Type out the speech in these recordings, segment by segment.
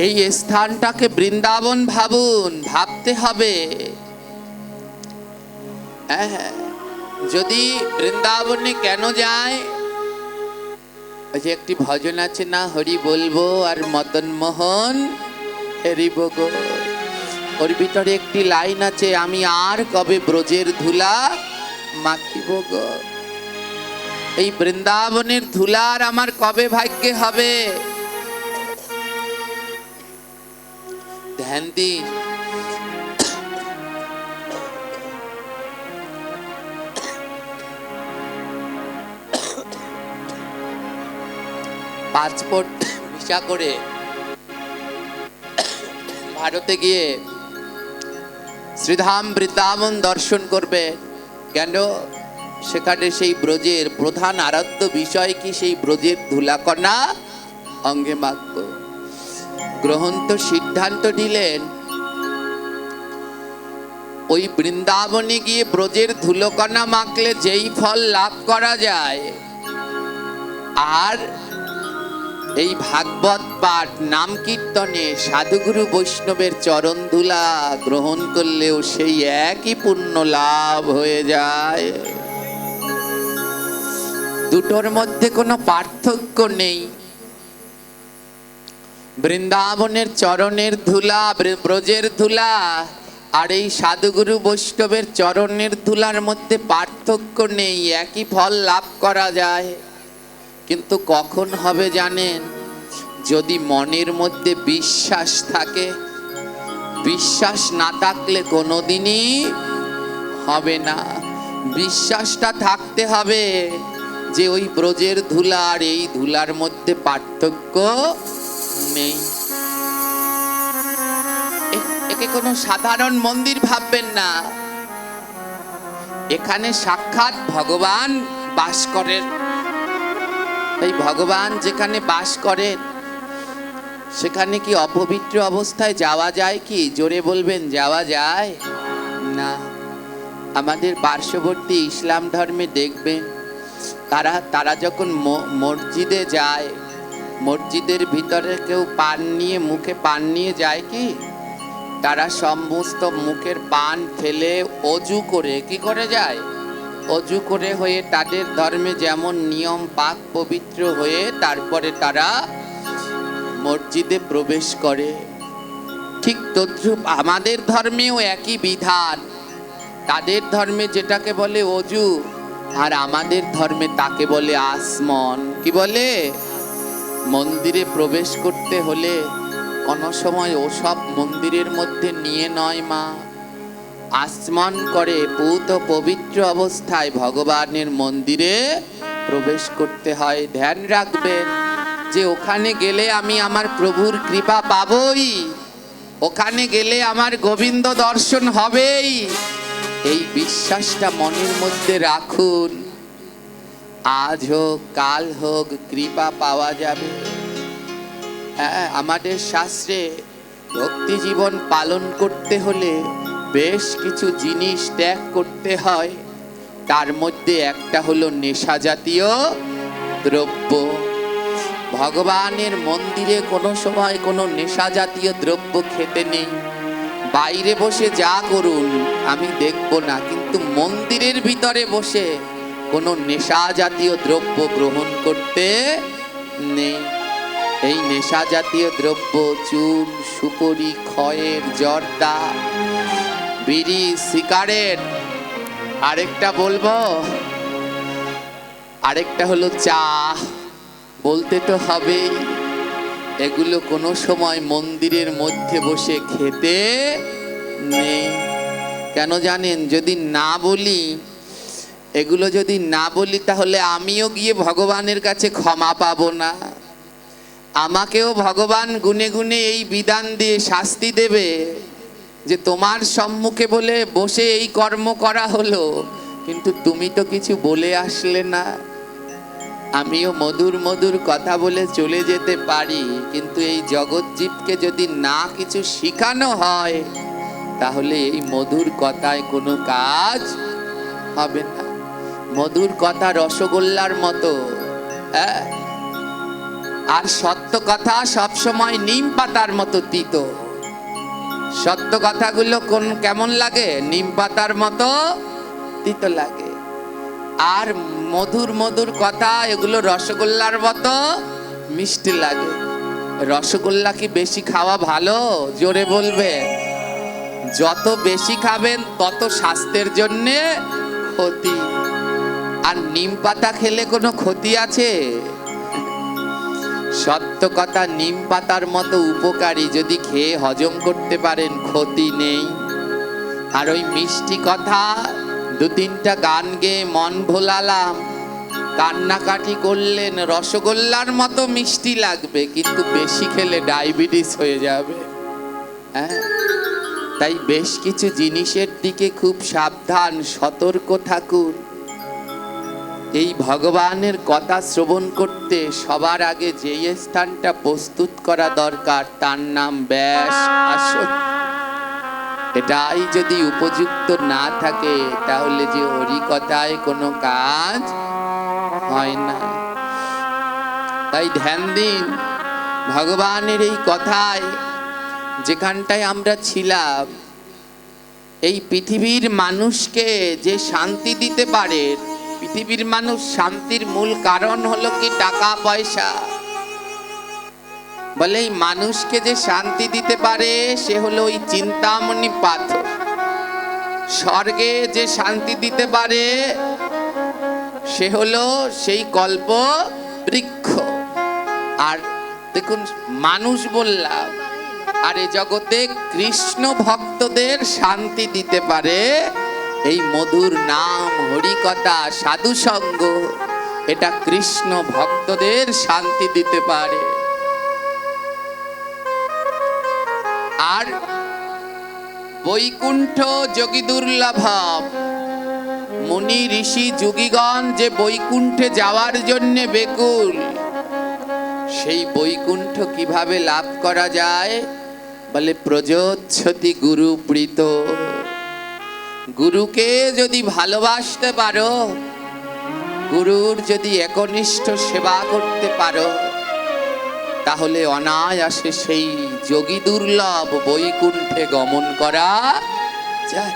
এই স্থানটাকে বৃন্দাবন ভাবুন, ভাবতে হবে। যদি বৃন্দাবনে কেন যায়, যে একটি ভজন আছে না, হরি বলবো আর মদন মোহন হেরিব গো, ওর ভিতরে একটি লাইন আছে, আমি আর কবে ব্রজের ধুলা মাখিব গো। এই বৃন্দাবনের ধুলার আমার কবে ভাগ্যে হবে? ধ্যান দিন। পাসপোর্ট ভিসা করে ভারতে গিয়ে শ্রীধাম বৃন্দাবন দর্শন করবে। কেন? সেখানে সেই ব্রজের প্রধান আরাধ্য বিষয় কি? সেই ব্রজের ধুলাকণা অঙ্গে মাখব। গ্রহন্ত সিদ্ধান্ত নিলেন, ওই বৃন্দাবনে গিয়ে ব্রজের ধুলোকণা মাখলে যেই ফল লাভ করা যায়, আর এই ভাগবত পাঠ নাম কীর্তনে সাধুগুরু বৈষ্ণবের চরণ ধুলা গ্রহণ করলেও সেই একই পুণ্য লাভ হয়ে যায়। দুটোর মধ্যে কোনো পার্থক্য নেই। বৃন্দাবনের চরণের ধুলা, ব্রজের ধুলা, আর এই সাধুগুরু বৈষ্ণবের চরণের ধুলার মধ্যে পার্থক্য নেই, একই ফল লাভ করা যায়। কিন্তু কখন হবে জানেন? যদি মনের মধ্যে বিশ্বাস থাকে। বিশ্বাস না থাকলে কোনোদিনই হবে না। বিশ্বাসটা থাকতে হবে যে ওই ব্রজের ধুলা আর এই ধুলার মধ্যে পার্থক্য নেই। একে কোনো সাধারণ মন্দির ভাববেন না। এখানে সাক্ষাৎ ভগবান বাস করেন। এই ভগবান যেখানে বাস করেন, সেখানে কি অপবিত্র অবস্থায় যাওয়া যায় কি? জোরে বলবেন, যাওয়া যায় না। আমাদের পার্শ্ববর্তী ইসলাম ধর্মে দেখবেন, তারা যখন মসজিদে যায়, মসজিদের ভিতরে কেউ পান নিয়ে, মুখে পান নিয়ে যায় কি? তারা সমস্ত মুখের পান ফেলে অজু করে কি করে যায়? অজু করে হয়ে তাদের ধর্মে যেমন নিয়ম, পাক পবিত্র হয়ে তারপরে তারা মসজিদে প্রবেশ করে। ঠিক তদ্রূপ আমাদের ধর্মেও একই বিধান। তাদের ধর্মে যেটাকে বলে অজু, আর আমাদের ধর্মে তাকে বলে আসমন। কি বলে? মন্দিরে প্রবেশ করতে হলে কোনো সময় ওসব মন্দিরের মধ্যে নিয়ে নয় মা, আসমন করে পূত পবিত্র অবস্থায় ভগবানের মন্দিরে প্রবেশ করতে হয়। ধ্যান রাখবেন যে ওখানে গেলে আমি আমার প্রভুর কৃপা পাবই, ওখানে গেলে আমার গোবিন্দ দর্শন হবেই। এই বিশ্বাসটা মনের মধ্যে রাখুন। আজ হোক কাল হোক কৃপা পাওয়া যাবে। হ্যাঁ, আমাদের শাস্ত্রে ভক্তি জীবন পালন করতে হলে বেশ কিছু জিনিস ত্যাগ করতে হয়। তার মধ্যে একটা হলো নেশা জাতীয় দ্রব্য। ভগবানের মন্দিরে কোনো সময় কোনো নেশা জাতীয় দ্রব্য খেতে নেই। বাইরে বসে যা করুন আমি দেখব না, কিন্তু মন্দিরের ভিতরে বসে কোনো নেশা জাতীয় দ্রব্য গ্রহণ করতে নেই। এই নেশা জাতীয় দ্রব্য চুন, সুপারি, খয়ের, জর্দা, বিড়ি, সিগারেট, আরেকটা বলবো, আরেকটা হলো চা। বলতে তো হবেই। এগুলো কোনো সময় মন্দিরের মধ্যে বসে খেতে নেই। কেন জানেন? যদি না বলি, এগুলো যদি না বলি, তাহলে আমিও গিয়ে ভগবানের কাছে ক্ষমা পাবো না। আমাকেও ভগবান গুনে গুনে এই বিধান দিয়ে শাস্তি দেবে যে তোমার সম্মুখে বলে বসে এই কর্ম করা হলো, কিন্তু তুমি তো কিছু বলে আসলে না। আমিও মধুর মধুর কথা বলে চলে যেতে পারি, কিন্তু এই জগৎ জীবকে যদি না কিছু শিখানো হয়, তাহলে এই মধুর কথায় কোনো কাজ হবে না। মধুর কথা রসগোল্লার মতো। আর সত্য কথা সবসময় নিম পাতার মতো তিতো। সত্য কথাগুলো কেমন লাগে? নিম পাতার মতো তিতো লাগে। আর মধুর মধুর কথা এগুলো রসগোল্লার মতো মিষ্টি লাগে। রসগোল্লা কি বেশি খাওয়া ভালো? জোরে বলবে। যত বেশি খাবেন তত স্বাস্থ্যের জন্য ক্ষতি। আর নিম পাতা খেলে কোনো ক্ষতি আছে? সত্য কথা নিম পাতার মতো উপকারী, যদি খেয়ে হজম করতে পারেন ক্ষতি নেই। আর ওই মিষ্টি কথা দু তিনটা গান গেয়ে মন ভোলালাম, কান্নাকাটি করলেন, রসগোল্লার মতো মিষ্টি লাগবে, কিন্তু বেশি খেলে ডায়াবেটিস হয়ে যাবে। হ্যাঁ, তাই বেশ কিছু জিনিসের দিকে খুব সাবধান, সতর্ক থাকুন। এই ভগবানের কথা শ্রবণ করতে সবার আগে যেই স্থানটা প্রস্তুত করা দরকার তার নাম ব্যাস আসন। এটাই যদি উপযুক্ত না থাকে তাহলে যে হরি কথায় কোনো কাজ হয় না। তাই ধ্যান দিন ভগবানের এই কথায়। যেখানটায় আমরা ছিলাম, এই পৃথিবীর মানুষকে যে শান্তি দিতে পারে, পৃথিবীর মানুষ শান্তির মূল কারণ হলো কি? টাকা পয়সা। বলে এই মানুষকে যে শান্তি দিতে পারে সে হলো ওই চিন্তামণি পাথর। স্বর্গে যে শান্তি দিতে পারে সে হলো সেই কল্প বৃক্ষ। আর দেখুন, মানুষ বললাম, আর এ জগতে কৃষ্ণ ভক্তদের শান্তি দিতে পারে এই মধুর নাম, হরিকথা, সাধু সঙ্গ। এটা কৃষ্ণ ভক্তদের শান্তি দিতে পারে। আর বৈকুণ্ঠ যোগী দুর্লভ, মুনি ঋষি যোগীগণ যে বৈকুণ্ঠে যাওয়ার জন্য বেকুল, সেই বৈকুণ্ঠ কিভাবে লাভ করা যায়? বলে প্রযোজ্যতি গুরু প্রীত। গুরুকে যদি ভালোবাসতে পারো, গুরুর যদি একনিষ্ঠ সেবা করতে পারো, তাহলে অনায়াসে সেই যোগী দুর্লভ বৈকুণ্ঠে গমন করা যায়।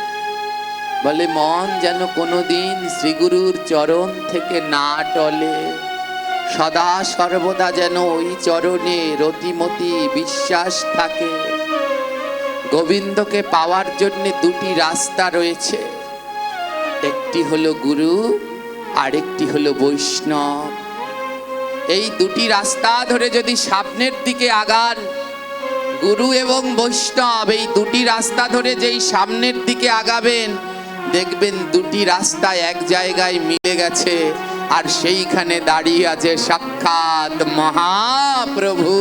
বলে মন যেন কোনোদিন শ্রীগুরুর চরণ থেকে না টলে, সদা সর্বদা যেন ওই চরণে রতিমতি বিশ্বাস থাকে। গোবিন্দকে পাওয়ার জন্য দুটি রাস্তা রয়েছে, একটি হলো গুরু, আরেকটি হলো বৈষ্ণব। এই দুটি রাস্তা ধরে যদি সামনের দিকে আগান, গুরু এবং বৈষ্ণব এই দুটি রাস্তা ধরে যেই সামনের দিকে আগাবেন, দেখবেন দুটি রাস্তা এক জায়গায় মিলে গেছে, আর সেইখানে দাঁড়িয়ে আছে সাক্ষাৎ মহাপ্রভু।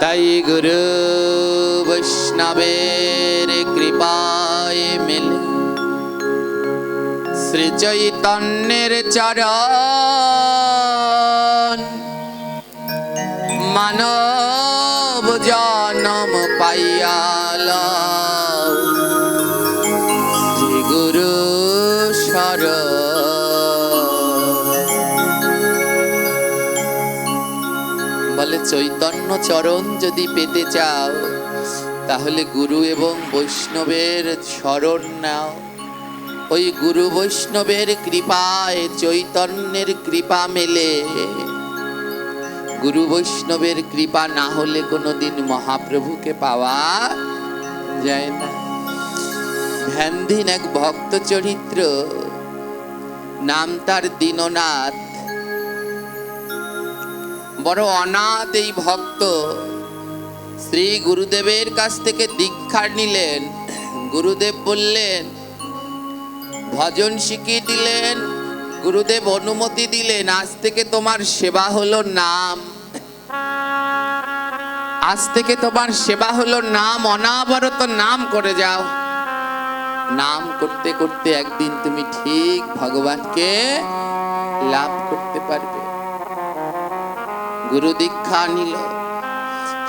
তাই গুরু বৈষ্ণবের কৃপায় মিলে শ্রী চৈতন্যের চরণ, মানব জনম পাইয়াল শ্রী গুরু শরণ। বলে চৈতন্য চরণ যদি পেতে চাও, তাহলে গুরু এবং বৈষ্ণবের শরণ নাও। ওই গুরু বৈষ্ণবের কৃপায় চৈতন্যের কৃপা মেলে। গুরু বৈষ্ণবের কৃপা না হলে কোনোদিন মহাপ্রভুকে পাওয়া যায় না। ধ্যান দিন, এক ভক্ত চরিত্র, নাম তার দীননাথ। বড় অনাথ এই ভক্ত। শ্রী গুরুদেবের কাছ থেকে দীক্ষা নিলেন। গুরুদেব বললেন, ভজন শিখিয়ে দিলেন, গুরুদেব অনুমতি দিলেন, আজ থেকে তোমার সেবা হলো নাম। আজ থেকে তোমার সেবা হলো নাম, অনাবরত নাম করে যাও। নাম করতে করতে একদিন তুমি ঠিক ভগবানকে লাভ করতে পারবে। গুরু দীক্ষা নিল।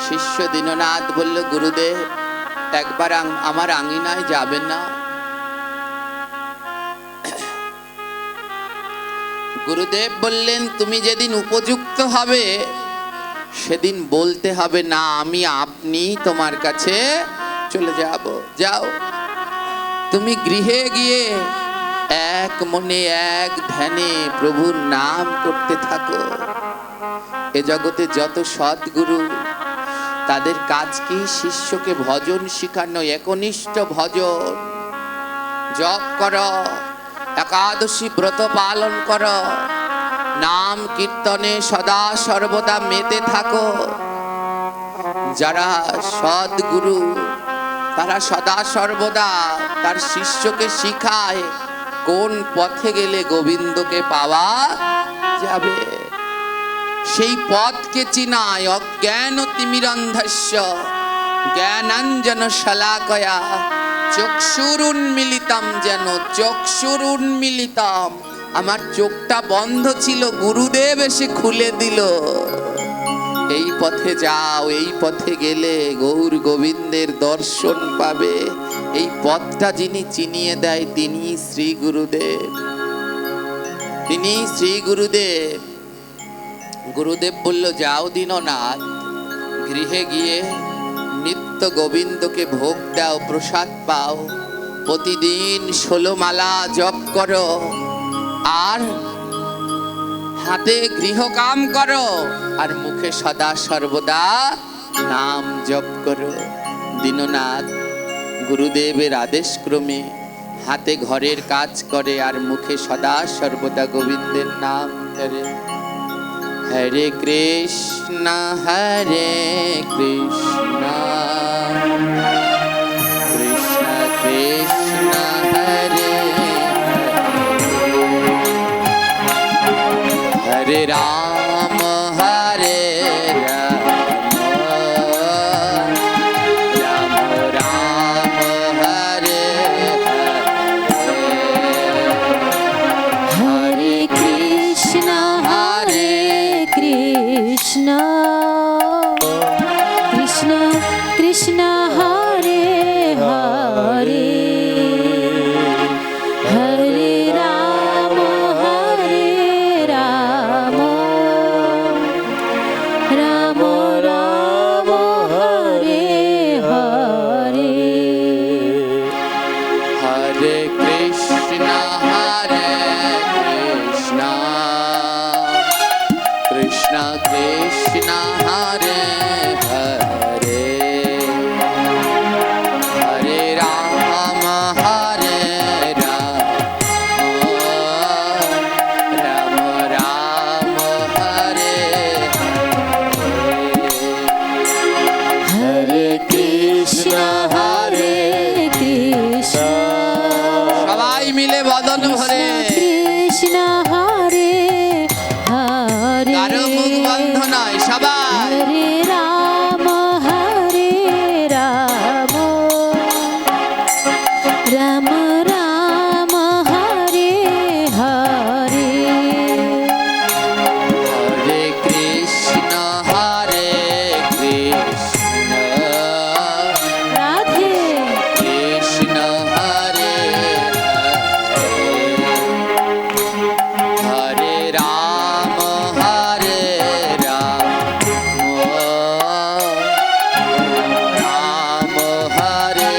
শিষ্য দীননাথ বলল, গুরুদেব একবার আমার আঙিনায় যাবে না? গুরুদেব বললেন, তুমি যেদিন উপযুক্ত হবে সেদিন বলতে হবে না, আমি আপনি তোমার কাছে চলে যাব। যাও, তুমি গৃহে গিয়ে এক মনে এক ধ্যানে প্রভুর নাম করতে থাকো। এ জগতে যত সদ্গুরু, তাদের কাজ কি? শিষ্যকে ভজন শিখানো, একনিষ্ঠ ভজন। জপ করো, একাদশী ব্রত পালন করো, নাম কীর্তনে সদা সর্বদা মেতে থাকো। যারা সদ্গুরু, তারা সদা সর্বদা তার শিষ্যকে শিখায় কোন পথে গেলে গোবিন্দকে পাওয়া যাবে। সেই পথকে চিনায়। অজ্ঞান তিমিরন্ধস্য জ্ঞানাঞ্জন শলাকয়া চক্ষুরুন্মিলিতম, যেন চক্ষুরুন্মিলিতম। আমার চোখটা বন্ধ ছিল, গুরুদেব এসে খুলে দিল। এই পথে যাও, এই পথে গেলে গৌর গোবিন্দের দর্শন পাবে। এই পথটা যিনি চিনিয়ে দেয় তিনি শ্রী গুরুদেব, তিনি শ্রী গুরুদেব। গুরুদেব বলল, যাও দীননাথ, গৃহে গিয়ে নিত্য গোবিন্দকে ভোগ দাও, প্রসাদ পাও, প্রতিদিন 16 মালা জপ করো, আর হাতে গৃহকাম করো, আর মুখে সদা সর্বদা নাম জপ করো। দীননাথ গুরুদেবের আদেশ ক্রমে হাতে ঘরের কাজ করে, আর মুখে সদা সর্বদা গোবিন্দের নাম করে। হরে কৃষ্ণ হরে কৃষ্ণ কৃষ্ণ কৃষ্ণ হরে হরে রাম হরে রাম রাম রাম হরে হরে কৃষ্ণ হরে কৃষ্ণ কৃষ্ণ কৃষ্ণ হরে হরে হরে রাম রাম রাম রাম হরে হরে হরে কৃষ্ণ হরে কৃষ্ণ কৃষ্ণ কৃষ্ণ হরে হরে হরে রাম রাম রাম হরে হরে কৃষ্ণ হরে কৃষ্ণ সবাই মিলে বদন ভরে কৃষ্ণ হরে হরে কারো মুখ বন্ধ নয়, সবাই। হরে রাম রাম রাম হরে হরে হরে কৃষ্ণ রাধে কৃষ্ণ হরে হরে রাম রাম হরে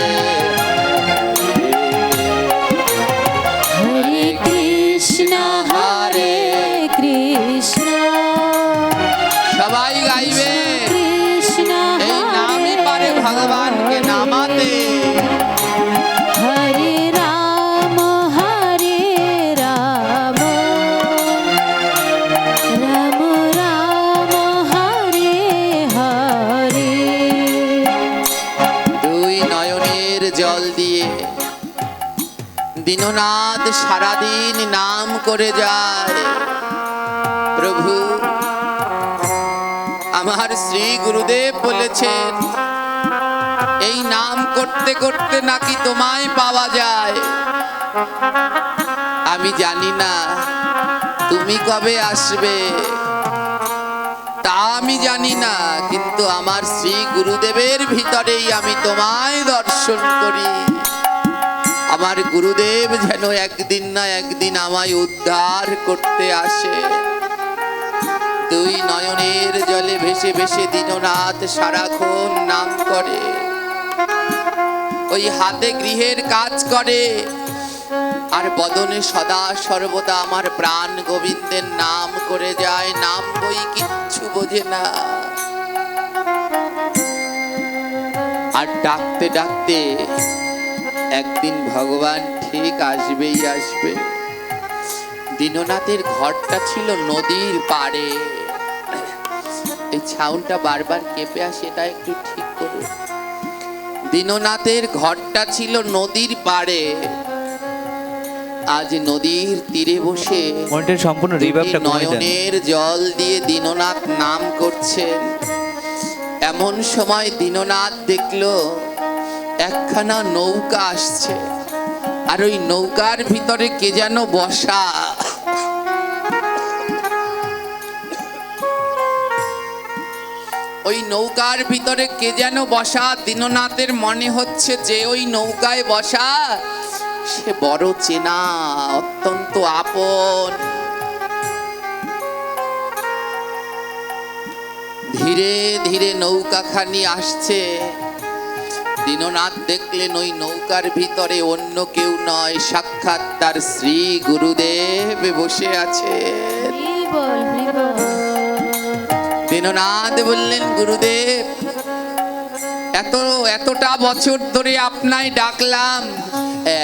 হরে কৃষ্ণ হরে কৃষ্ণ সবাই গাইবে। কৃষ্ণ এই নামই পারে ভগবানকে নামাতে। হরে রাম রাম রাম হরে হরে দুই নয়নের জল দিয়ে দীননাথ সারাদিন নাম করে যায়। প্রভু, আমার শ্রী গুরুদেব বলেছেন এই নাম করতে করতে নাকি তোমায় পাওয়া যায়। আমি জানি না তুমি কবে আসবে, তা আমি জানি না, কিন্তু আমার শ্রী গুরুদেবের ভিতরেই আমি তোমায় দর্শন করি। আমার গুরুদেব যেন একদিন না একদিন আমায় উদ্ধার করতে আসে। দুই নয়নের জলে ভেসে ভেসে দীননাথ সারাক্ষণ নাম করে, ওই হাতে গৃহের কাজ করে, আর বদনে সদা সর্বদা আমার প্রাণ গোবিন্দের নাম করে যায়। নাম বই কিচ্ছু বোঝে না। আর ডাকতে ডাকতে একদিন ভগবান ঠিক আসবেই আসবে। দীননাথের ঘরটা ছিল নদীর পাড়ে। এই ছাউনটা বারবার কেঁপে আসে, এটা একটু ঠিক করুন। দীননাথের ঘরটা ছিল নদীর পাড়ে। আজ নদীর তীরে বসে মনিটর সম্পূর্ণ রিভাবটা কমিয়ে দেন। নয়নের জল দিয়ে দীননাথ নাম করছেন। এমন সময় দীননাথ দেখলো একখানা নৌকা আসছে, আর ওই নৌকার ভিতরে কে যেন বসা। ওই নৌকার ভিতরে কে যেন বসা। দীননাথের মনে হচ্ছে যে ওই নৌকায় বসা সে বড় চেনা, অত্যন্ত আপন। ধীরে ধীরে নৌকাখানি আসছে। দীননাথ দেখলেন ওই নৌকার ভিতরে অন্য কেউ নয়, সাক্ষাৎ তার শ্রী গুরুদেব বসে আছে। দীননাথ বললেন, গুরুদেব, এতটা বছর ধরে আপনায় ডাকলাম,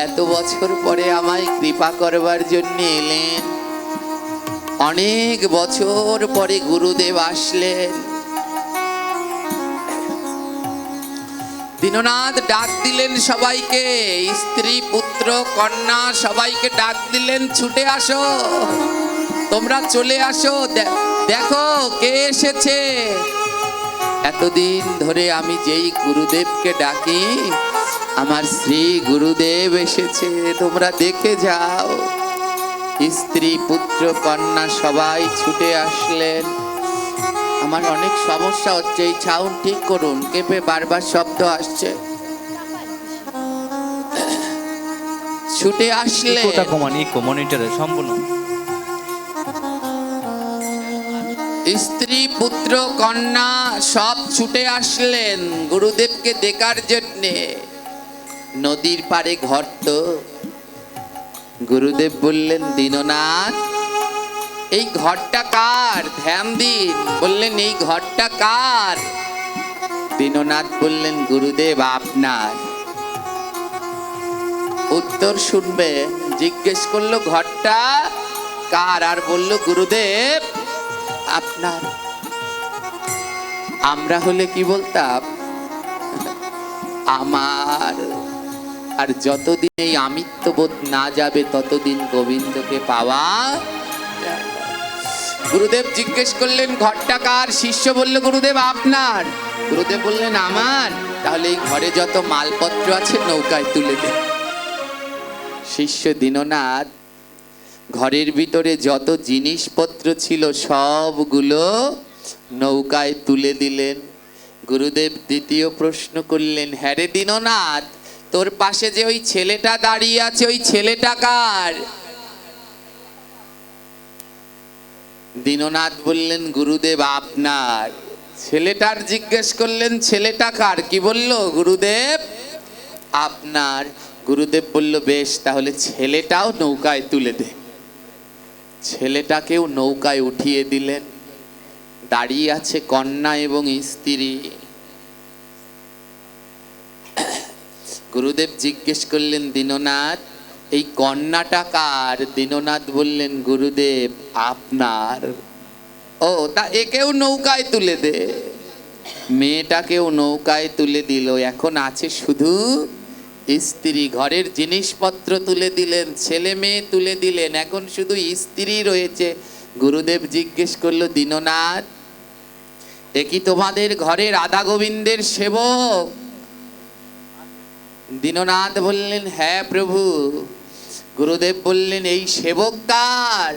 এত বছর পরে আমায় কৃপা করবার জন্য এলেন। অনেক বছর পরে গুরুদেব আসলেন। দীননাথ ডাক দিলেন সবাইকে, স্ত্রী পুত্র কন্যা সবাইকে ডাক দিলেন, ছুটে আসো, তোমরা চলে আসো, দেখো কে এসেছে। এতদিন ধরে আমি যেই গুরুদেবকে ডাকি, আমার শ্রী গুরুদেব এসেছে, তোমরা দেখে যাও। স্ত্রী পুত্র কন্যা সবাই ছুটে আসলেন। আমার অনেক সমস্যা হচ্ছে, এই ছাউন ঠিক করুন, কেঁপে বারবার শব্দ আসছে। ছুটে আসলেন, ইকোটা কমান, ইকো মনিটরে সম্পূর্ণ। স্ত্রী পুত্র কন্যা সব ছুটে আসলেন গুরুদেবকে দেখার জন্যে। নদীর পাড়ে ঘর তো। গুরুদেব বললেন, দীননাথ, এই ঘরটা কার? ধ্যান দিন। বললেন, এই ঘরটা কার? দীননাথ বললেন, গুরুদেব আপনার। উত্তর শুনবে, জিজ্ঞেস করলো ঘরটা কার, আর বলল, গুরুদেব আপনার। আমরা হলে কি বলতাম? আমার। আর যতদিন এই আমিত্ববোধ না যাবে ততদিন গোবিন্দকে পাওয়া যায় না। গুরুদেব জিজ্ঞেস করলেন, ঘরটা কার? শিষ্য বলল, গুরুদেব আপনার। গুরুদেব বললেন, আমার? তাহলে এই ঘরে যত মালপত্র আছে নৌকায় তুলে দেন। শিষ্য দীননাথ ঘরের ভিতরে যত জিনিসপত্র ছিল সবগুলো নৌকায় তুলে দিলেন। গুরুদেব দ্বিতীয় প্রশ্ন করলেন, হ্যাঁ রে দীননাথ, তোর পাশে যে ওই ছেলেটা দাঁড়িয়ে আছে, ওই ছেলেটা কার? দীননাথ বললেন, গুরুদেব আপনার। ছেলেটার জিজ্ঞেস করলেন, ছেলেটা কার? কি বলল? গুরুদেব আপনার। গুরুদেব বলল, বেশ, তাহলে ছেলেটাও নৌকায় তুলে দে। ছেলেটাকেও নৌকায় উঠিয়ে দিলেন। দাঁড়িয়ে আছে কন্যা এবং স্ত্রী। গুরুদেব জিজ্ঞেস করলেন, দীননাথ, এই কন্যাটা কার? দীননাথ বললেন, গুরুদেব আপনার। ও, তা একেও নৌকায় তুলে দে। মেয়েটাকেও নৌকায় তুলে দিল। এখন আছে শুধু স্ত্রী। ঘরের জিনিসপত্র তুলে দিলেন, ছেলে মেয়ে তুলে দিলেন, এখন শুধু স্ত্রী রয়েছে। গুরুদেব জিজ্ঞেস করলো, দীননাথ, এ কি তোমাদের ঘরে রাধা গোবিন্দের সেবক? দীননাথ বললেন, হ্যাঁ প্রভু। গুরুদেব বললেন, এই সেবক কার?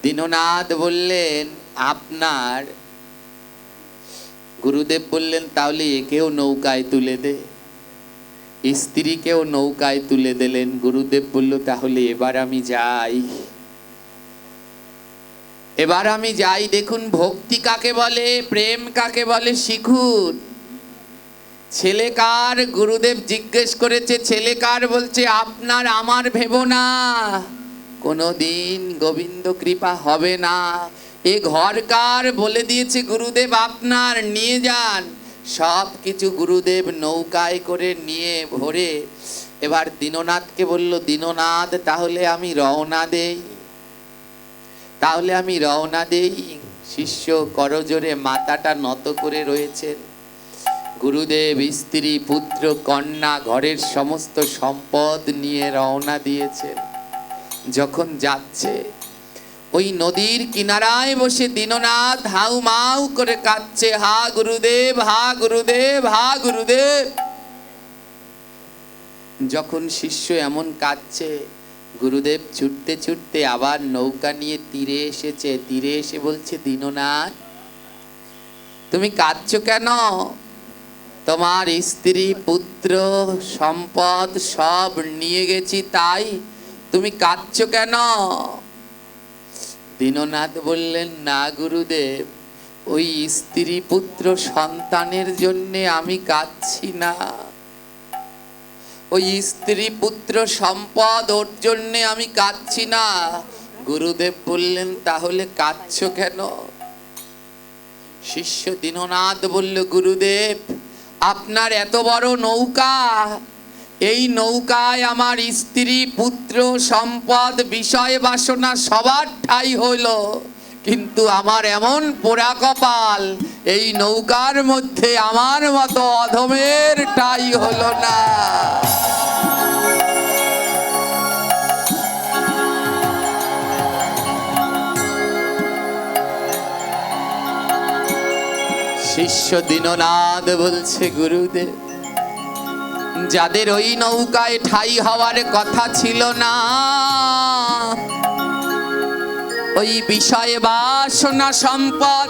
দীননাথ বললেন আপনার, গুরুদেব বললেন তাহলে একেও নৌকায় তুলে দে। স্ত্রীকেও নৌকায় তুলে দিলেন। গুরুদেব বলল তাহলে এবার আমি যাই, এবার আমি যাই। দেখুন ভক্তি কাকে বলে, প্রেম কাকে বলে শিখুন। ছেলে কার? গুরুদেব জিজ্ঞেস করেছে ছেলে কার? বলছে আপনার, আমার ভেবো না, কোনোদিন গোবিন্দ কৃপা হবে না। এ ঘর কার? বলে দিয়েছে গুরুদেব আপনার, নিয়ে যান। সব কিছু গুরুদেব নৌকায় করে নিয়ে ভরে এবার দীননাথকে বলল, দীননাথ তাহলে আমি রওনা দেই, তাহলে আমি রওনা দেই। শিষ্য করজোরে মাথাটা নত করে রয়েছেন। গুরুদেব স্ত্রী, পুত্র, কন্যা, ঘরের সমস্ত সম্পদ নিয়ে রওনা দিয়েছেন। যখন যাচ্ছে ওই নদীর কিনারায় বসে দীননাথ হাউ মাউ করে কাঁদছে, হা গুরুদেব, হা গুরুদেব, হা গুরুদেব। যখন শিষ্য এমন কাঁদছে, গুরুদেব ছুটতে ছুটতে আবার নৌকা নিয়ে তীরে এসেছে। তীরে এসে বলছে, দীননাথ তুমি কাঁদছো কেন? তোমার স্ত্রী, পুত্র, সম্পদ সব নিয়ে গেছি, তাই তুমি কাঁদছো কেন? দীননাথ বললেন, না গুরুদেব, ওই স্ত্রী, পুত্র, সন্তানের জন্যে আমি কাঁদছি না। ওই স্ত্রী, পুত্র, সম্পদ ওর জন্যে আমি কাঁদছি না। গুরুদেব বললেন তাহলে কাঁদছো কেন? শিষ্য দীননাথ বলল, গুরুদেব আপনার এত বড় নৌকা, এই নৌকায় আমার স্ত্রী, পুত্র, সম্পদ, বিষয় বাসনা সবার ঠাঁই হইল, কিন্তু আমার এমন পোড়া কপাল, এই নৌকার মধ্যে আমার মতো অধমের ঠাঁই হলো না। শিষ্য দীননাথ বলছে, গুরুদেব যাদের ওই নৌকায় ঠাঁই হওয়ার কথা ছিল না, ওই বিষয় বাসনা সম্পদ,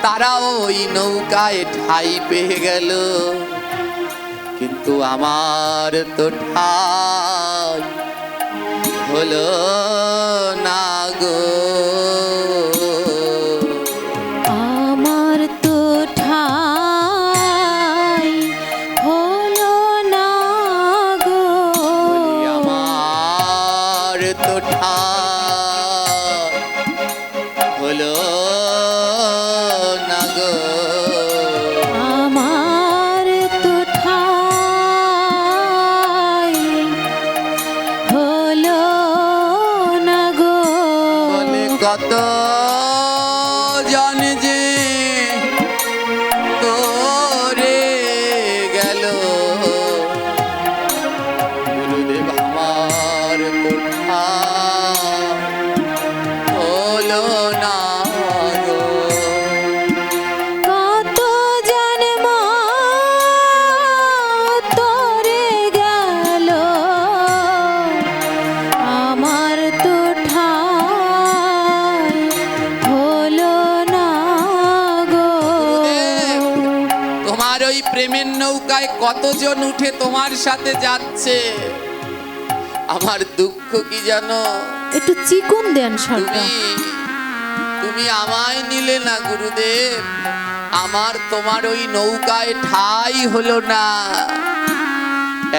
তারাও ওই নৌকায় ঠাঁই পেয়ে গেল, কিন্তু আমার তো ঠাঁই হলো না গো। আমার তো ঠাঁই হলো না গো। আমার তো ঠাঁই হলো না গো। আমার তো ঠাঁই হলো না গো। বলে কত জন যে করে গেল, গুরুদেব আমার তো ঠাঁই হলো না গো। কত জন্ম তোরে গেল, আমার তো ঠাঁই হলো না গো। তোমার ওই প্রেমের নৌকায় কতজন উঠে তোমার সাথে যাচ্ছে, আমার দুঃখ কি জানো? একটু চিকন দেন সরকার। তুমি আমায় নিলে না গুরুদেব, আমার তোমার ওই নৌকায় ঠাঁই হলো না।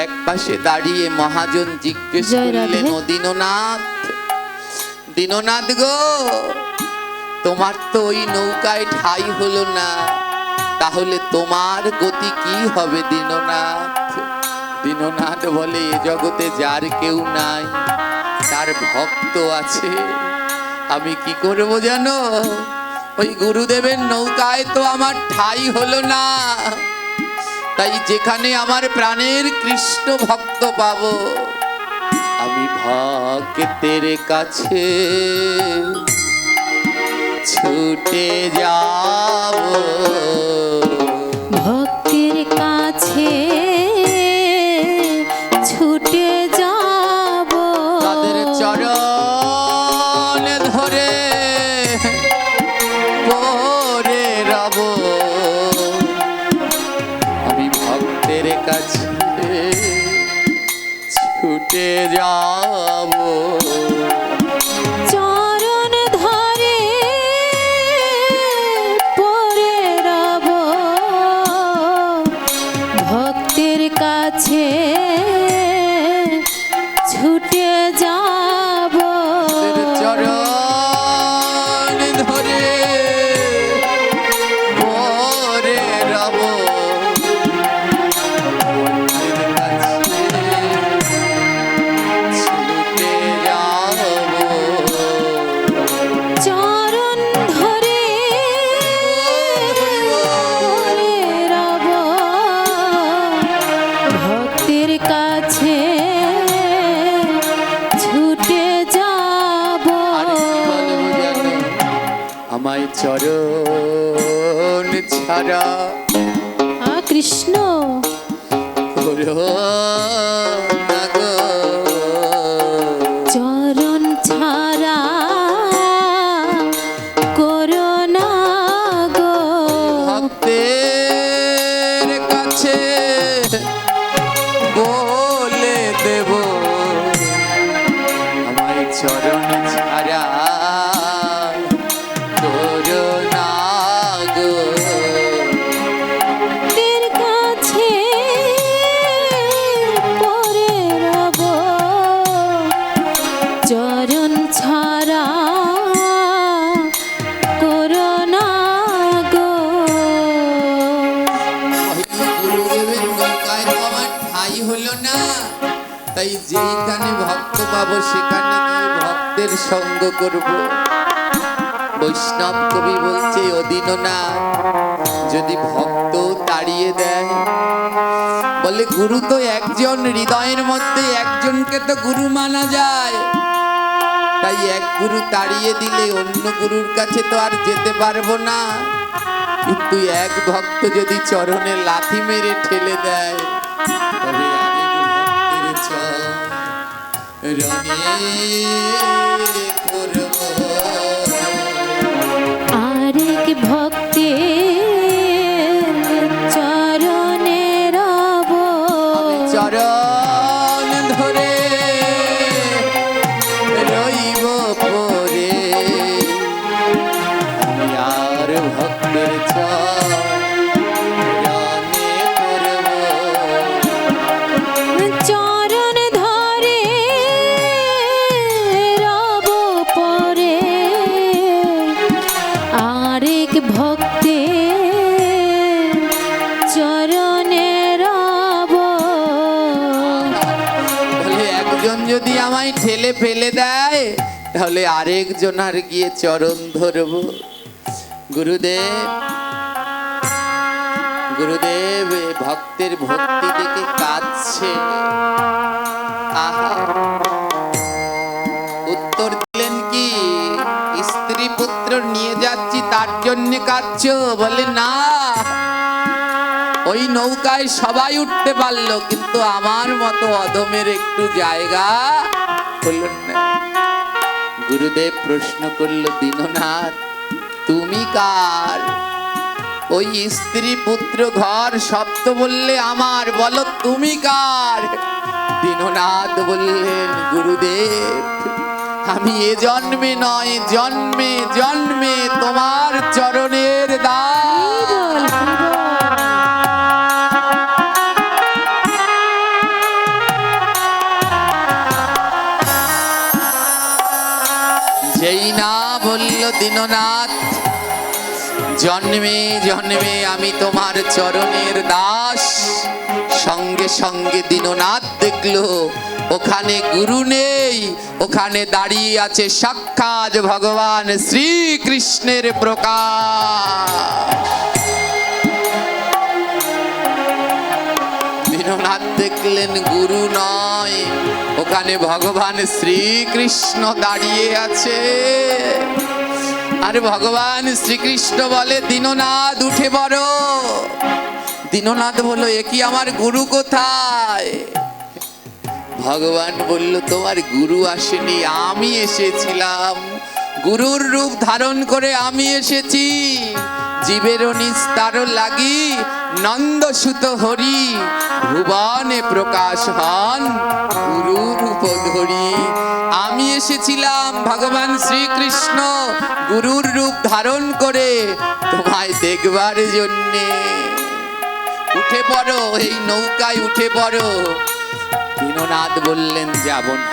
এক পাশে দাঁড়িয়ে মহাজন জিজ্ঞেস জয় রাধে। করলেন, ও দীননাথ, দীননাথ গো, তোমার তো ওই নৌকায় ঠাঁই হলো না, তাহলে তোমার গতি কি হবে দীননাথ? দীননাথ বলে, এ জগতে যার কেউ নাই, তার ভক্ত আছে, আমি কি করব জানো? ওই গুরুদেবের নৌকায় তো আমার ঠাঁই হলো না, তাই যেখানে আমার প্রাণের কৃষ্ণ ভক্ত পাবো, আমি ভক্তের কাছে ছুটে যাব। ভক্তের কাছে ছুটে যাব। তাদের চরণে ছুটে যাব চরণ ধরে পড়ে রব ভক্তের কাছে ছুটে যাব চরণ ধরে পরে রব ছুটে যাব চরণ ধরে পড়ে রব ভক্তের কাছে ছুটে যাব আমায় চরণ ছাড়া কৃষ্ণ করো না গো। চরণ ছাড়া করো না গো ভক্তের কাছে বলে দেব আমায় চরণ ছাড়া করো না গো। ভক্তের কাছে পড়ে রব চরণ ছাড়া করো না গো গুরুদেবের নৌকায় তো আমার ঠাঁই হলো না, তাই যেইখানে ভক্ত পাবো সেখানে গিয়ে ভক্তের সঙ্গ করব। বৈষ্ণব কবি বলছে ও দীননাথ যদি ভক্ত তাড়িয়ে দেয়, বলে গুরু তো একজন, হৃদয়ের মধ্যে একজনকে তো গুরু মানা যায়, তাই এক গুরু তাড়িয়ে দিলে অন্য গুরুর কাছে তো আর যেতে পারবো না। কিন্তু এক ভক্ত যদি চরণে লাথি মেরে ঠেলে দেয়, তবে আরেক ভক্তের চরণে করব। আরেক ভক্তের চরণে রব আমি চরণ ধরে রইব পরে, আমি আর ভক্তের চরণে করব। চরণ ধরে রব পরে আরেক ভক্তের চরণে রব বলে একজন যদি আমায় ঠেলে ফেলে দেয়, তাহলে আরেকজন আর গিয়ে চরণ ধরব। গুরুদেব গুরুদেব এ ভক্তের ভক্তি দেখে কাঁদছে। আহা, উত্তর দিলেন কি স্ত্রী পুত্র নিয়ে যাচ্ছি তার জন্য কাঁদছো? বলে না, ওই নৌকায় সবাই উঠতে পারলো, কিন্তু আমার মতো অধমের একটু জায়গা হলো না। গুরুদেব প্রশ্ন করলো, দীননাথ তুমি কার? ওই স্ত্রী পুত্র ঘর শব্দ বললে আমার, বলো তুমি কার? দীননাথ বললেন, গুরুদেব আমি এ জন্মে নয়, জন্মে জন্মে তোমার চরণের দাস। যেই না বলল দীননাথ জন্মে জন্মে আমি তোমার চরণের দাস, সঙ্গে সঙ্গে দীননাথ দেখলো ওখানে গুরু নেই, ওখানে দাঁড়িয়ে আছে সাক্ষাৎ ভগবান শ্রীকৃষ্ণের প্রকাশ। দীননাথ দেখলেন গুরু নয়, ওখানে ভগবান শ্রীকৃষ্ণ দাঁড়িয়ে আছে। আর ভগবান শ্রীকৃষ্ণ বলে, দীননাথ উঠে পড়ো। দীননাথ বলল, এ কি আমার গুরু কোথায়? ভগবান বলল, তোমার গুরু আসেনি, আমি এসেছিলাম। গুরুর রূপ ধারণ করে আমি এসেছি। জীবের নিস্তার লাগি নন্দ সুত হরি ভুবনে প্রকাশ হন গুরু রূপ ধরি। আমি এসেছিলাম ভগবান শ্রীকৃষ্ণ গুরুর রূপ ধারণ করে তোমায় দেখবার জন্যে। উঠে পড়ো, এই নৌকায় উঠে পড়ো। দীননাথ বললেন যাব না।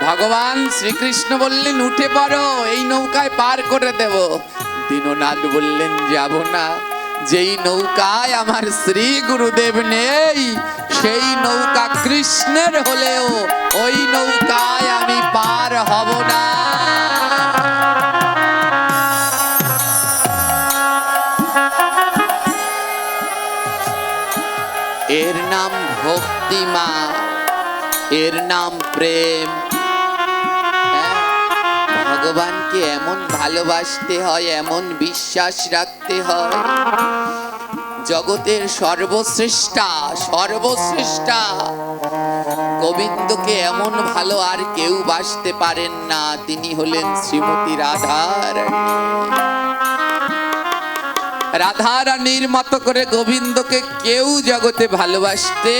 ভগবান শ্রীকৃষ্ণ বললেন উঠে পড়ো, এই নৌকায় পার করে দেব। দীননাথ বললেন যাব না। যেই নৌকায় আমার শ্রী গুরুদেব নেই সেই নৌকা কৃষ্ণের হলেও ওই নৌকায় আমি পার হব না। এর নাম ভক্তি মা, এর নাম প্রেম। ভগবানকে এমন ভালোবাসতে হয়, এমন বিশ্বাস রাখতে হয়। জগতের সর্বশ্রেষ্ঠা সর্বশ্রেষ্ঠা গোবিন্দকে এমন ভালো আর কেউ বাসতে পারেন না। তিনি হলেন শ্রীমতী রাধা রানী। রাধা রানীর মতো করে গোবিন্দকে কেউ জগতে ভালোবাসতে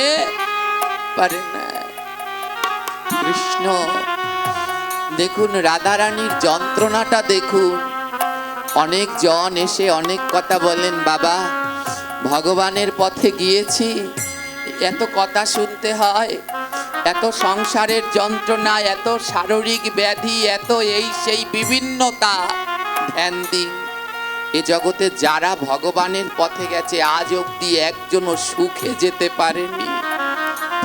পারে না। কৃষ্ণ দেখুন, রাধা রানীর যন্ত্রণাটা দেখুন। অনেক জন এসে অনেক কথা বলেন, বাবা ভগবানের পথে গিয়েছি, এত কথা শুনতে হয়, এত সংসারের যন্ত্রণা, এত শারীরিক ব্যাধি, এত এই সেই বিভিন্নতা। ধ্যান দিন, এ জগতে যারা ভগবানের পথে গেছে আজ অব্দি একজনও সুখে যেতে পারেনি।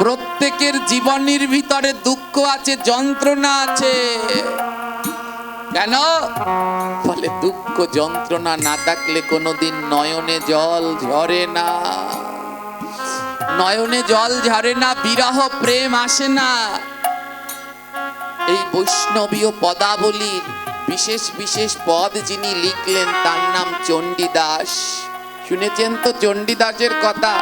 প্রত্যেকের জীবনের ভিতরে দুঃখ আছে, যন্ত্রণা আছে। কেন বলে? দুঃখ যন্ত্রণা না থাকলে কোনোদিন নয়নে জল ঝরে না। নয়নে জল ঝরে না, বিরহ প্রেম আসে না। এই বৈষ্ণবীয় পদাবলীর বিশেষ বিশেষ পদ যিনি লিখলেন তার নাম চণ্ডীদাস। শুনেছেন তো চণ্ডীদাসের কথা?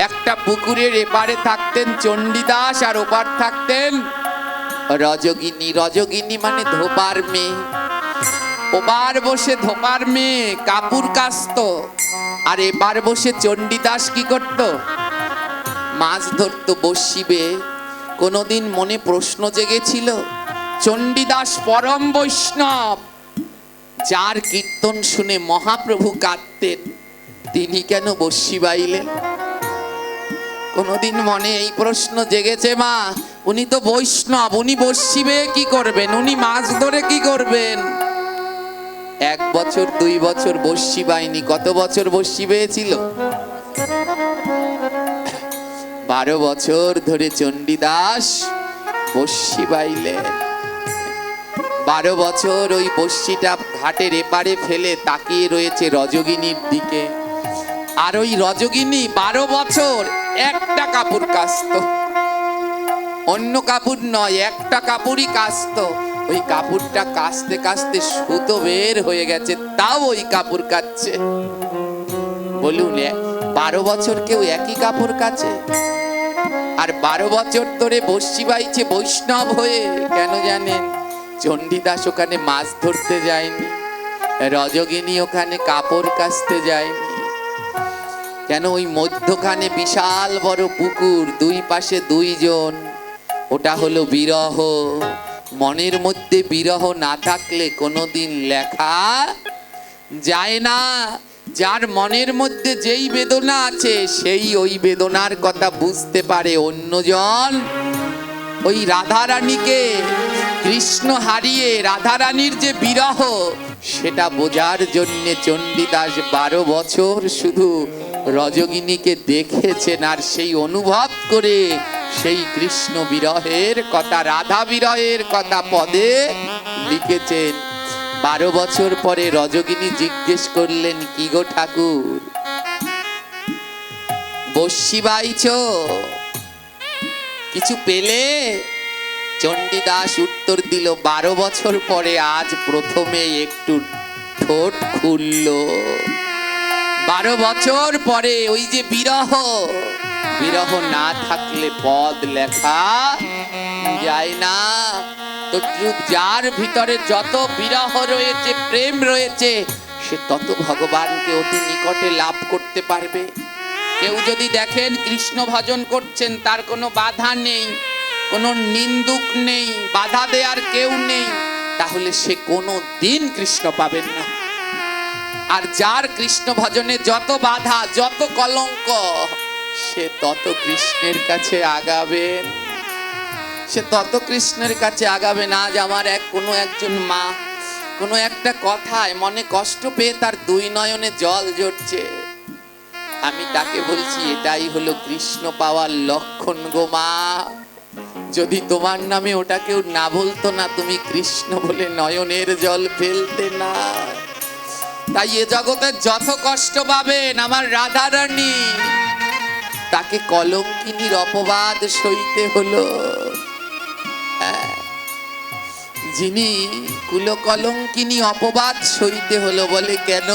একটা পুকুরের এপারে থাকতেন চণ্ডীদাস আর ওপার থাকতেন রজগিনী। রজগিনী মানে ধোপার মেয়ে। ওপার বসে ধোপার মেয়ে কাপড় কাচত, আর এপার বসে চণ্ডীদাস কি করত? মাছ ধরত বড়শি বেয়ে। কোনোদিন মনে প্রশ্ন জেগেছিল, চণ্ডীদাস পরম বৈষ্ণব, যার কীর্তন শুনে মহাপ্রভু কাঁদতেন, তিনি কেন বড়শি বাইলেন? কোনোদিন মনে এই প্রশ্ন জেগেছে? মা, উনি তো বৈষ্ণব, উনি বড়শি বেয়ে কি করবেন? উনি মাছ ধরে কি করবেন? 1 বছর 2 বছর বড়শি বাইনি। কত বছর বড়শি বেয়েছিল? 12 বছর ধরে চণ্ডীদাস বড়শি বাইলেন। 12 বছর ওই বড়শিটা ঘাটের এপারে ফেলে তাকিয়ে রয়েছে রজগিনীর দিকে। আর ওই রজগিনী 12 বছর একটা কাপড় কাচতো, অন্য কাপড় নয়, একটা কাপড়ই কাচতো। ওই কাপড়টা কাচতে কাচতে সুতো বের হয়ে গেছে, তাও ওই কাপড় কাচ্ছে। বলুন, 12 বছর কেউ একই কাপড় কাচে? আর 12 বছর ধরে বড়শি বাইছে বৈষ্ণব হয়ে। কেন জানেন? চণ্ডীদাস ওখানে মাছ ধরতে যায়নি, রজগিনী ওখানে কাপড় কাচতে যায়নি। কেন? ওই মধ্যখানে বিশাল বড় পুকুর, 2 পাশে 2 জন। ওটা হলো বিরহ। মনের মধ্যে বিরহ না থাকলে কোনোদিন লেখা যায় না। যার মনের মধ্যে যেই বেদনা আছে সেই ওই বেদনার কথা বুঝতে পারে। অন্যজন ওই রাধারানীকে কৃষ্ণ হারিয়ে রাধারানীর যে বিরহ সেটা বোঝার জন্য চণ্ডীদাস 12 বছর শুধু রজগিনীকে দেখেছেন, আর সেই অনুভব করে সেই কৃষ্ণ বিরহের কথা, রাধা বিরহের কথা পদে লিখেছেন। 12 বছর পরে রজগিনী জিজ্ঞেস করলেন, কি গো ঠাকুর, বড়শি বাইছো, কিছু পেলে? চণ্ডীদাস উত্তর দিল, 12 বছর পরে আজ প্রথমে একটু ঠোঁট খুলল। 12 বছর পরে ওই যে বিরহ, বিরহ না থাকলে পদ লেখা যায় না। তদ্রূপ যার ভিতরে যত বিরহ রয়েছে, প্রেম রয়েছে, সে তত ভগবানকে অতি নিকটে লাভ করতে পারবে। কেউ যদি দেখেন কৃষ্ণ ভজন করছেন, তার কোনো বাধা নেই, কোনো নিন্দুক নেই, বাধা দেওয়ার কেউ নেই, তাহলে সে কোনো দিন কৃষ্ণ পাবেন না। আর যার কৃষ্ণ ভজনে যত বাধা, যত কলঙ্ক, সে তত কৃষ্ণের কাছে আগাবেন, সে তত কৃষ্ণের কাছে আগাবে না। আজ আমার কোনো একজন মা কোনো একটা কথায় মনে কষ্ট পেয়ে তার দুই নয়নে জল ঝরছে, আমি তাকে বলছি এটাই হলো কৃষ্ণ পাওয়ার লক্ষণ গো মা। যদি তোমার নামে ওটা কেউ না বলতো না, তুমি কৃষ্ণ বলে নয়নের জল ফেলতে না। তাই এ জগতে যত কষ্ট পাবেন আমার রাধা রানী, তাকে কলঙ্কিনীর অপবাদ সইতে হলো। যিনি কুলকলঙ্কিনী অপবাদ সইতে হলো, বলে কেন?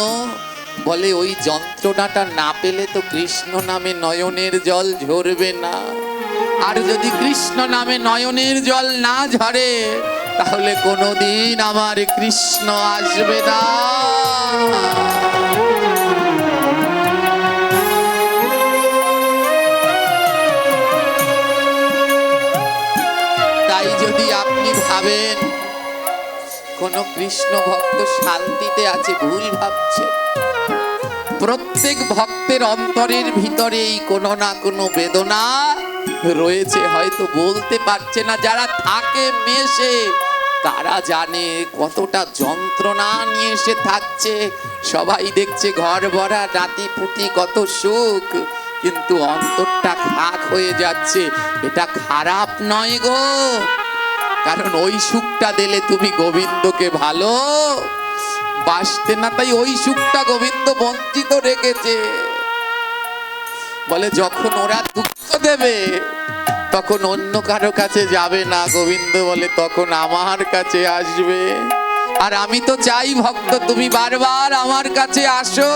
বলে ওই যন্ত্রণাটা না পেলে তো কৃষ্ণ নামে নয়নের জল ঝরবে না। আর যদি কৃষ্ণ নামে নয়নের জল না ঝরে, তাহলে কোনোদিন আমার কৃষ্ণ আসবে না। তাই যদি আপনি ভাবেন কোন কৃষ্ণ ভক্ত শান্তিতে আছে, ভুল ভাবছে। প্রত্যেক ভক্তের অন্তরের ভিতরেই কোনো না কোনো বেদনা রয়েছে, হয়তো বলতে পারছে না। যারা থাকে মেশে তারা জানে কতটা যন্ত্রণা নিয়ে সে থাকছে। সবাই দেখছে ঘর ভরা নাতি পুতি, কত সুখ, কিন্তু অন্তরটা খাক হয়ে যাচ্ছে। এটা খারাপ নয় গো, কারণ ওই সুখটা দিলে তুমি গোবিন্দকে ভালো বাসতে না, তাই ওই সুখটা গোবিন্দ বঞ্চিত রেখেছে। বলে যখন ওরা দুঃখ দেবে তখন অন্য কারো কাছে যাবে না, গোবিন্দ বলে তখন আমার কাছে আসবে। আর আমি তো চাই ভক্ত তুমি বারবার আমার কাছে আসো।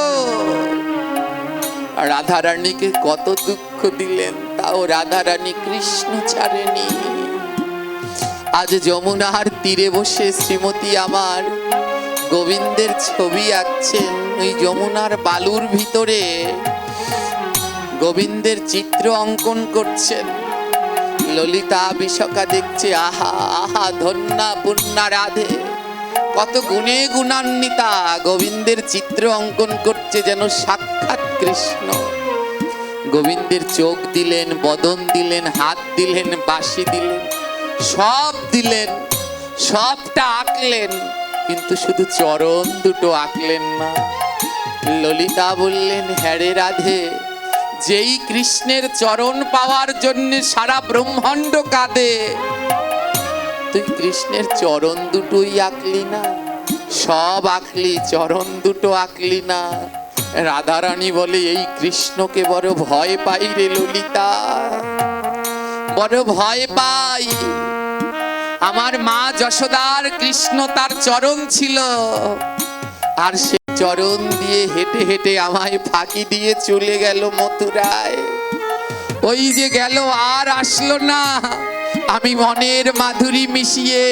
রাধারানীকে কত দুঃখ দিলেন, তাও রাধারানী কৃষ্ণ ছাড়েনি। আজ যমুনার তীরে বসে শ্রীমতী আমার গোবিন্দের ছবি আঁকছেন। ওই যমুনার বালুর ভিতরে গোবিন্দের চিত্র অঙ্কন করছেন। ললিতা বিশাখা দেখছে, আহা আহা ধন্যা পুণ্যা রাধে, কত গুণে গুণান্বিতা গোবিন্দের চিত্র অঙ্কন করছে, যেন সাক্ষাৎ কৃষ্ণ। গোবিন্দের চোখ দিলেন, বদন দিলেন, হাত দিলেন, বাঁশি দিলেন, সব দিলেন, সবটা আঁকলেন, কিন্তু শুধু চরণ দুটো আঁকলেন না। ললিতা বললেন, হ্যাঁ রে রাধে, যেই কৃষ্ণের চরণ পাওয়ার জন্য সারা ব্রহ্মাণ্ড কাঁদে, তুই কৃষ্ণের চরণ দুটোই আঁকলি না, সব আঁকলি, চরণ দুটো আঁকলি না। রাধারানী বলে, এই কৃষ্ণকে বড় ভয় পাই রে ললিতা, বড় ভয় পাই। আমার মা যশোদার কৃষ্ণ তার চরণ ছিল, আর সে চরণ দিয়ে হেঁটে হেঁটে আমায় ফাঁকি দিয়ে চলে গেল মথুরায়। ওই যে গেল, আর আসলো না। আমি মনের মাধুরী মিশিয়ে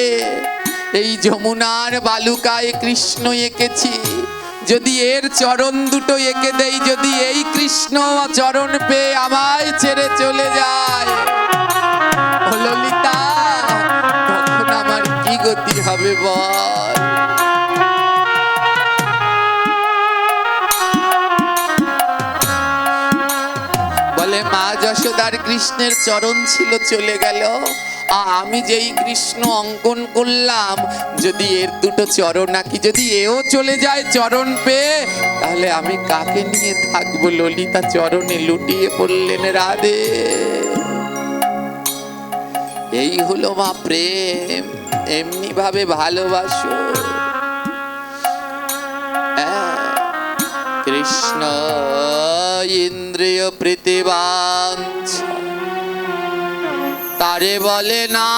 এই যমুনার বালুকায় কৃষ্ণ এঁকেছি। যদি এর চরণ দুটো এঁকে দেই, যদি এই কৃষ্ণ চরণ পেয়ে আমায় ছেড়ে চলে যায়, ললিতা, তখন আমার কি গতি হবে বল? বলে মা যশোদার কৃষ্ণের চরণ ছিল, চলে গেল। আমি যেই কৃষ্ণ অঙ্কন করলাম, যদি এর দুটো চরণ আঁকি, যদি এও চলে যায় চরণ পেয়ে, তাহলে আমি কাকে নিয়ে থাকবো? ললিতা চরণে লুটিয়ে পড়লেন রাধে। এই হলো মা প্রেম, এমনি ভাবে ভালোবাসো। কৃষ্ণ ইন্দ্রিয় প্রীতিবাঞ্ছা, তারে বলে না।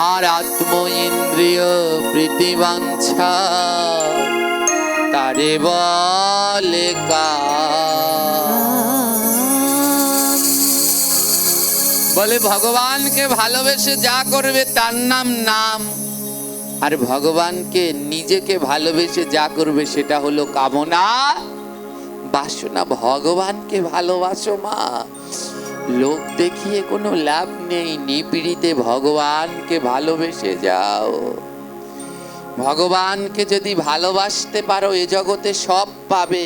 আর আত্ম ইন্দ্রিয় প্রীতিবাঞ্ছা, তারে বলে কাম। বলে ভগবানকে ভালোবেসে যা করবে তার নাম নাম, আর ভগবানকে নিজেকে ভালোবেসে যা করবে সেটা হলো কামনা বাসনা। ভগবানকে ভালোবাসো মা, লোক দেখিয়ে কোনো লাভ নেই, নিপীড়িতে ভগবানকে ভালোবেসে যাও। ভগবানকে যদি ভালোবাসতে পারো এ জগতে সব পাবে,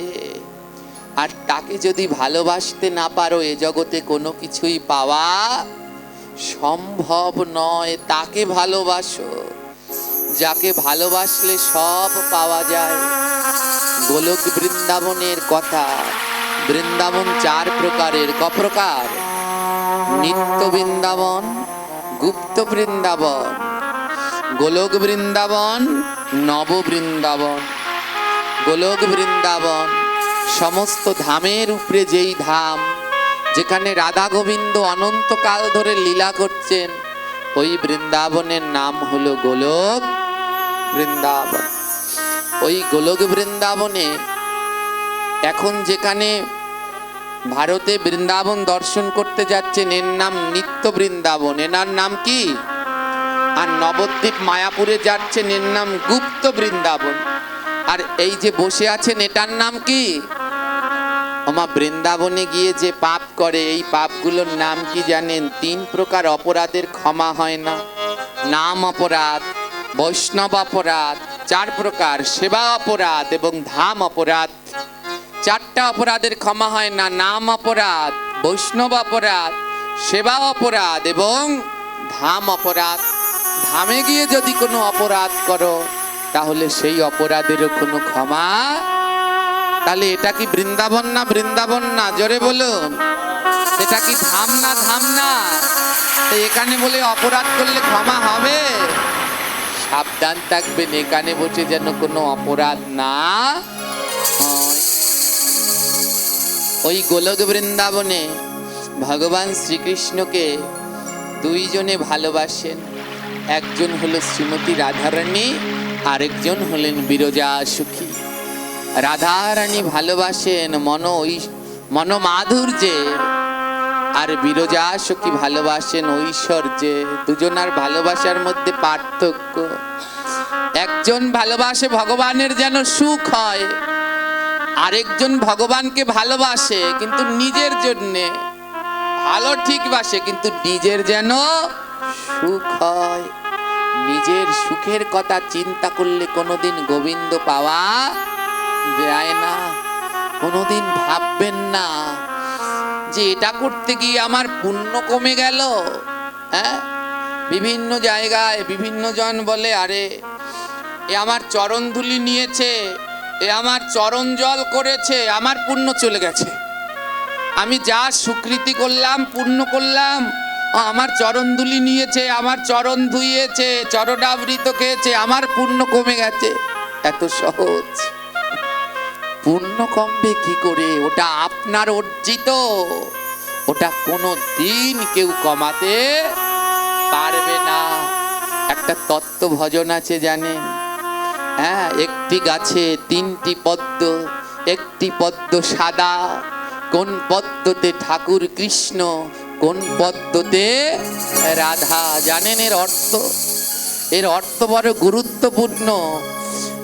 আর তাকে যদি ভালোবাসতে না পারো এ জগতে কোনো কিছুই পাওয়া সম্ভব নয়। তাকে ভালোবাসো, যাকে ভালোবাসলে সব পাওয়া যায়। গোলক বৃন্দাবনের কথা, বৃন্দাবন 4 প্রকারের। ক প্রকার? নিত্য বৃন্দাবন, গুপ্ত বৃন্দাবন, গোলক বৃন্দাবন, নব বৃন্দাবন। গোলক বৃন্দাবন সমস্ত ধামের উপরে যেই ধাম, যেখানে রাধা গোবিন্দ অনন্তকাল ধরে লীলা করছেন, ওই বৃন্দাবনের নাম হলো গোলক বৃন্দাবন। ওই গোলক বৃন্দাবনে এখন যেখানে ভারতে বৃন্দাবন দর্শন করতে যাচ্ছেন, এর নাম নিত্য বৃন্দাবন। এনার নাম কি? আর নবদ্বীপ মায়াপুরে যাচ্ছেন, এর নাম গুপ্ত বৃন্দাবন। আর এই যে বসে আছেন এটার নাম কি? আমা বৃন্দাবনে গিয়ে যে পাপ করে, এই পাপগুলোর নাম কি জানেন? 3 প্রকার অপরাধের ক্ষমা হয় না। নাম অপরাধ, বৈষ্ণব অপরাধ 4 প্রকার, সেবা অপরাধ এবং ধাম অপরাধ। 4টা অপরাধের ক্ষমা হয় না। নাম অপরাধ, বৈষ্ণব অপরাধ, সেবা অপরাধ এবং ধাম অপরাধ। ধামে গিয়ে যদি কোনো অপরাধ করো তাহলে সেই অপরাধেরও কোনো ক্ষমা। তাহলে এটা কি বৃন্দাবন না? বৃন্দাবন না? জোরে বলুন। এটা কি ধাম না? ধাম না? তো এখানে বলে অপরাধ করলে ক্ষমা হবে? সাবধান থাকবেন, এখানে বসে যেন কোনো অপরাধ না হয়। ওই গোলক বৃন্দাবনে ভগবান শ্রীকৃষ্ণকে 2 জনে ভালোবাসেন। একজন হলো শ্রীমতী রাধারানী, আরেকজন হলেন বিরজা সখী। রাধারানী ভালোবাসেন মন মাধুর্যে, আর বিরজা সখী ভালোবাসেন ঐশ্বর্যে। দুজনার ভালোবাসার মধ্যে পার্থক্য। একজন ভালোবাসে ভগবানের যেন সুখ হয়, আরেকজন ভগবানকে ভালোবাসে কিন্তু নিজের জন্যে। ভালো ঠিক বাসে কিন্তু নিজের যেন সুখ হয়। নিজের সুখের কথা চিন্তা করলে কোনোদিন গোবিন্দ পাওয়া যায় না। কোনোদিন ভাববেন না যে এটা করতে গিয়ে আমার পুণ্য কমে গেল। হ্যাঁ, বিভিন্ন জায়গায় বিভিন্ন জন বলে, আরে এ আমার চরণ ধুলি নিয়েছে, এ আমার চরণ জল করেছে, আমার পুণ্য চলে গেছে। আমি যা সুকৃতি করলাম, পুণ্য করলাম, আমার চরণ ধুলি নিয়েছে, আমার চরণ ধুইয়েছে, চরণাবৃত খেয়েছে, আমার পুণ্য কমে গেছে। এত সহজ? পুণ্য কমবে কি করে? ওটা আপনার অর্জিত, ওটা কোনো দিন কেউ কমাতে পারবে না। একটা তত্ত্ব ভজন আছে জানেন? হ্যাঁ, একটি গাছে 3টি পদ্ম, একটি পদ্ম সাদা। কোন পদ্মতে ঠাকুর কৃষ্ণ, কোন পদ্মতে রাধা? জানেন এর অর্থ? এর অর্থ বড় গুরুত্বপূর্ণ।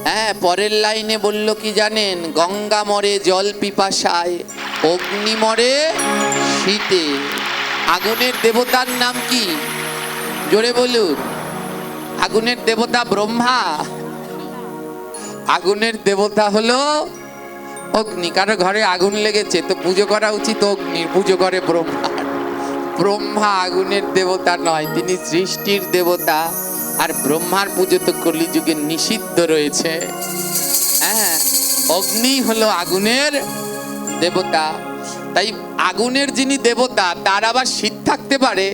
হ্যাঁ, পরের লাইনে বলল কি জানেন? গঙ্গা মরে জল পিপাসায়, অগ্নি মরে শীতে। আগুনের দেবতার নাম কি? জোরে বলুন। আগুনের দেবতা ব্রহ্মা। আগুনের দেবতা হলো অগ্নি। কারো ঘরে আগুন লেগেছে তো পুজো করা উচিত অগ্নির, পুজো করে ব্রহ্মার। ব্রহ্মা আগুনের দেবতা নয়, তিনি সৃষ্টির দেবতা। আর ব্রহ্মার পুজো তো কলিযুগে নিষিদ্ধ রয়েছে। হ্যাঁ, অগ্নি হলো আগুনের দেবতা। তাই আগুনের যিনি দেবতা তার আবার শীত থাকতে পারে?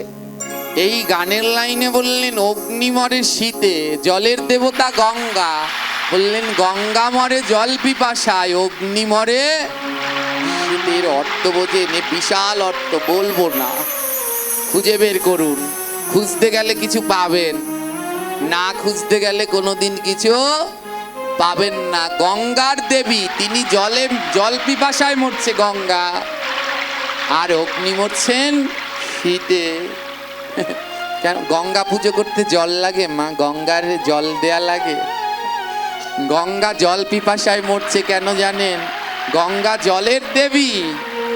এই গানের লাইনে বললেন অগ্নি মরে শীতে, জলের দেবতা গঙ্গা, বললেন গঙ্গা মরে জল পিপাসায়, অগ্নি মরে শীতের। অর্থ বোঝেন? বিশাল অর্থ, বলবো না, খুঁজে বের করুন। খুঁজতে গেলে কিছু পাবেন, না খুঁজতে গেলে কোনোদিন কিছু পাবেন না। গঙ্গার দেবী, তিনি জল পিপাসায় মরছে গঙ্গা, আর অগ্নি মরছেন শীতে কেন গঙ্গা পুজো করতে জল লাগে মা? গঙ্গার জল দেয়া লাগে? গঙ্গা জল পিপাসায় মরছে কেন জানেন? গঙ্গা জলের দেবী,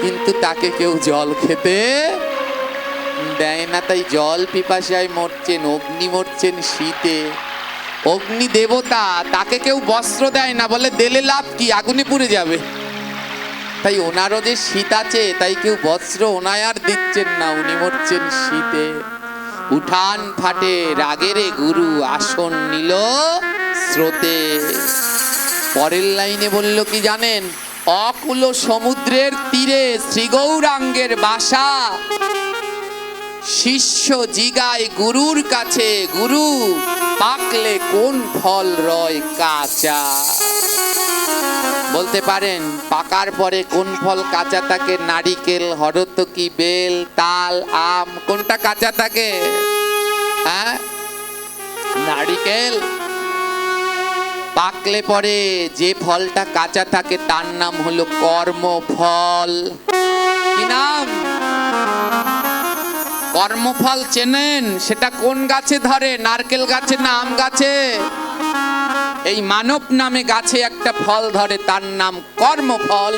কিন্তু তাকে কেউ জল খেতে দেয় না, তাই জল পিপাসায় মরছেন। অগ্নি মরছেন শীতে। অগ্নি দেবতা, তাকে কেউ বস্ত্র দেয় না, বলে দিলে লাভ কি, আগুনে পুড়ে যাবে। তাই ওনারও যে শীত আছে, তাই কেউ বস্ত্র ওনায় আর দিচ্ছেন না, উনি মরছেন শীতে। উঠান ফাটে রাগেরে গুরু, আসন নিল স্রোতে। পরের লাইনে বলল কি জানেন? অকুল সমুদ্রের তীরে শ্রীগৌরাঙ্গের বাসা, শিষ্য জিগায় গুরুর কাছে, গুরু পাকলে কোন ফল রয় কাঁচা? বলতে পারেন পাকার পরে কোন ফল কাঁচা থাকে? নারিকেল, হরতকি, বেল, তাল, আম, কোনটা কাঁচা থাকে? হ্যাঁ, নারিকেল। পাকলে পরে যে ফলটা কাঁচা থাকে তার নাম হলো কর্মফল। কি নাম? কর্মফল চেনেন? সেটা কোন গাছে ধরে? নারকেল গাছে না আম গাছে? এই মানব নামে গাছে একটা ফল ধরে, তার নাম কর্মফল।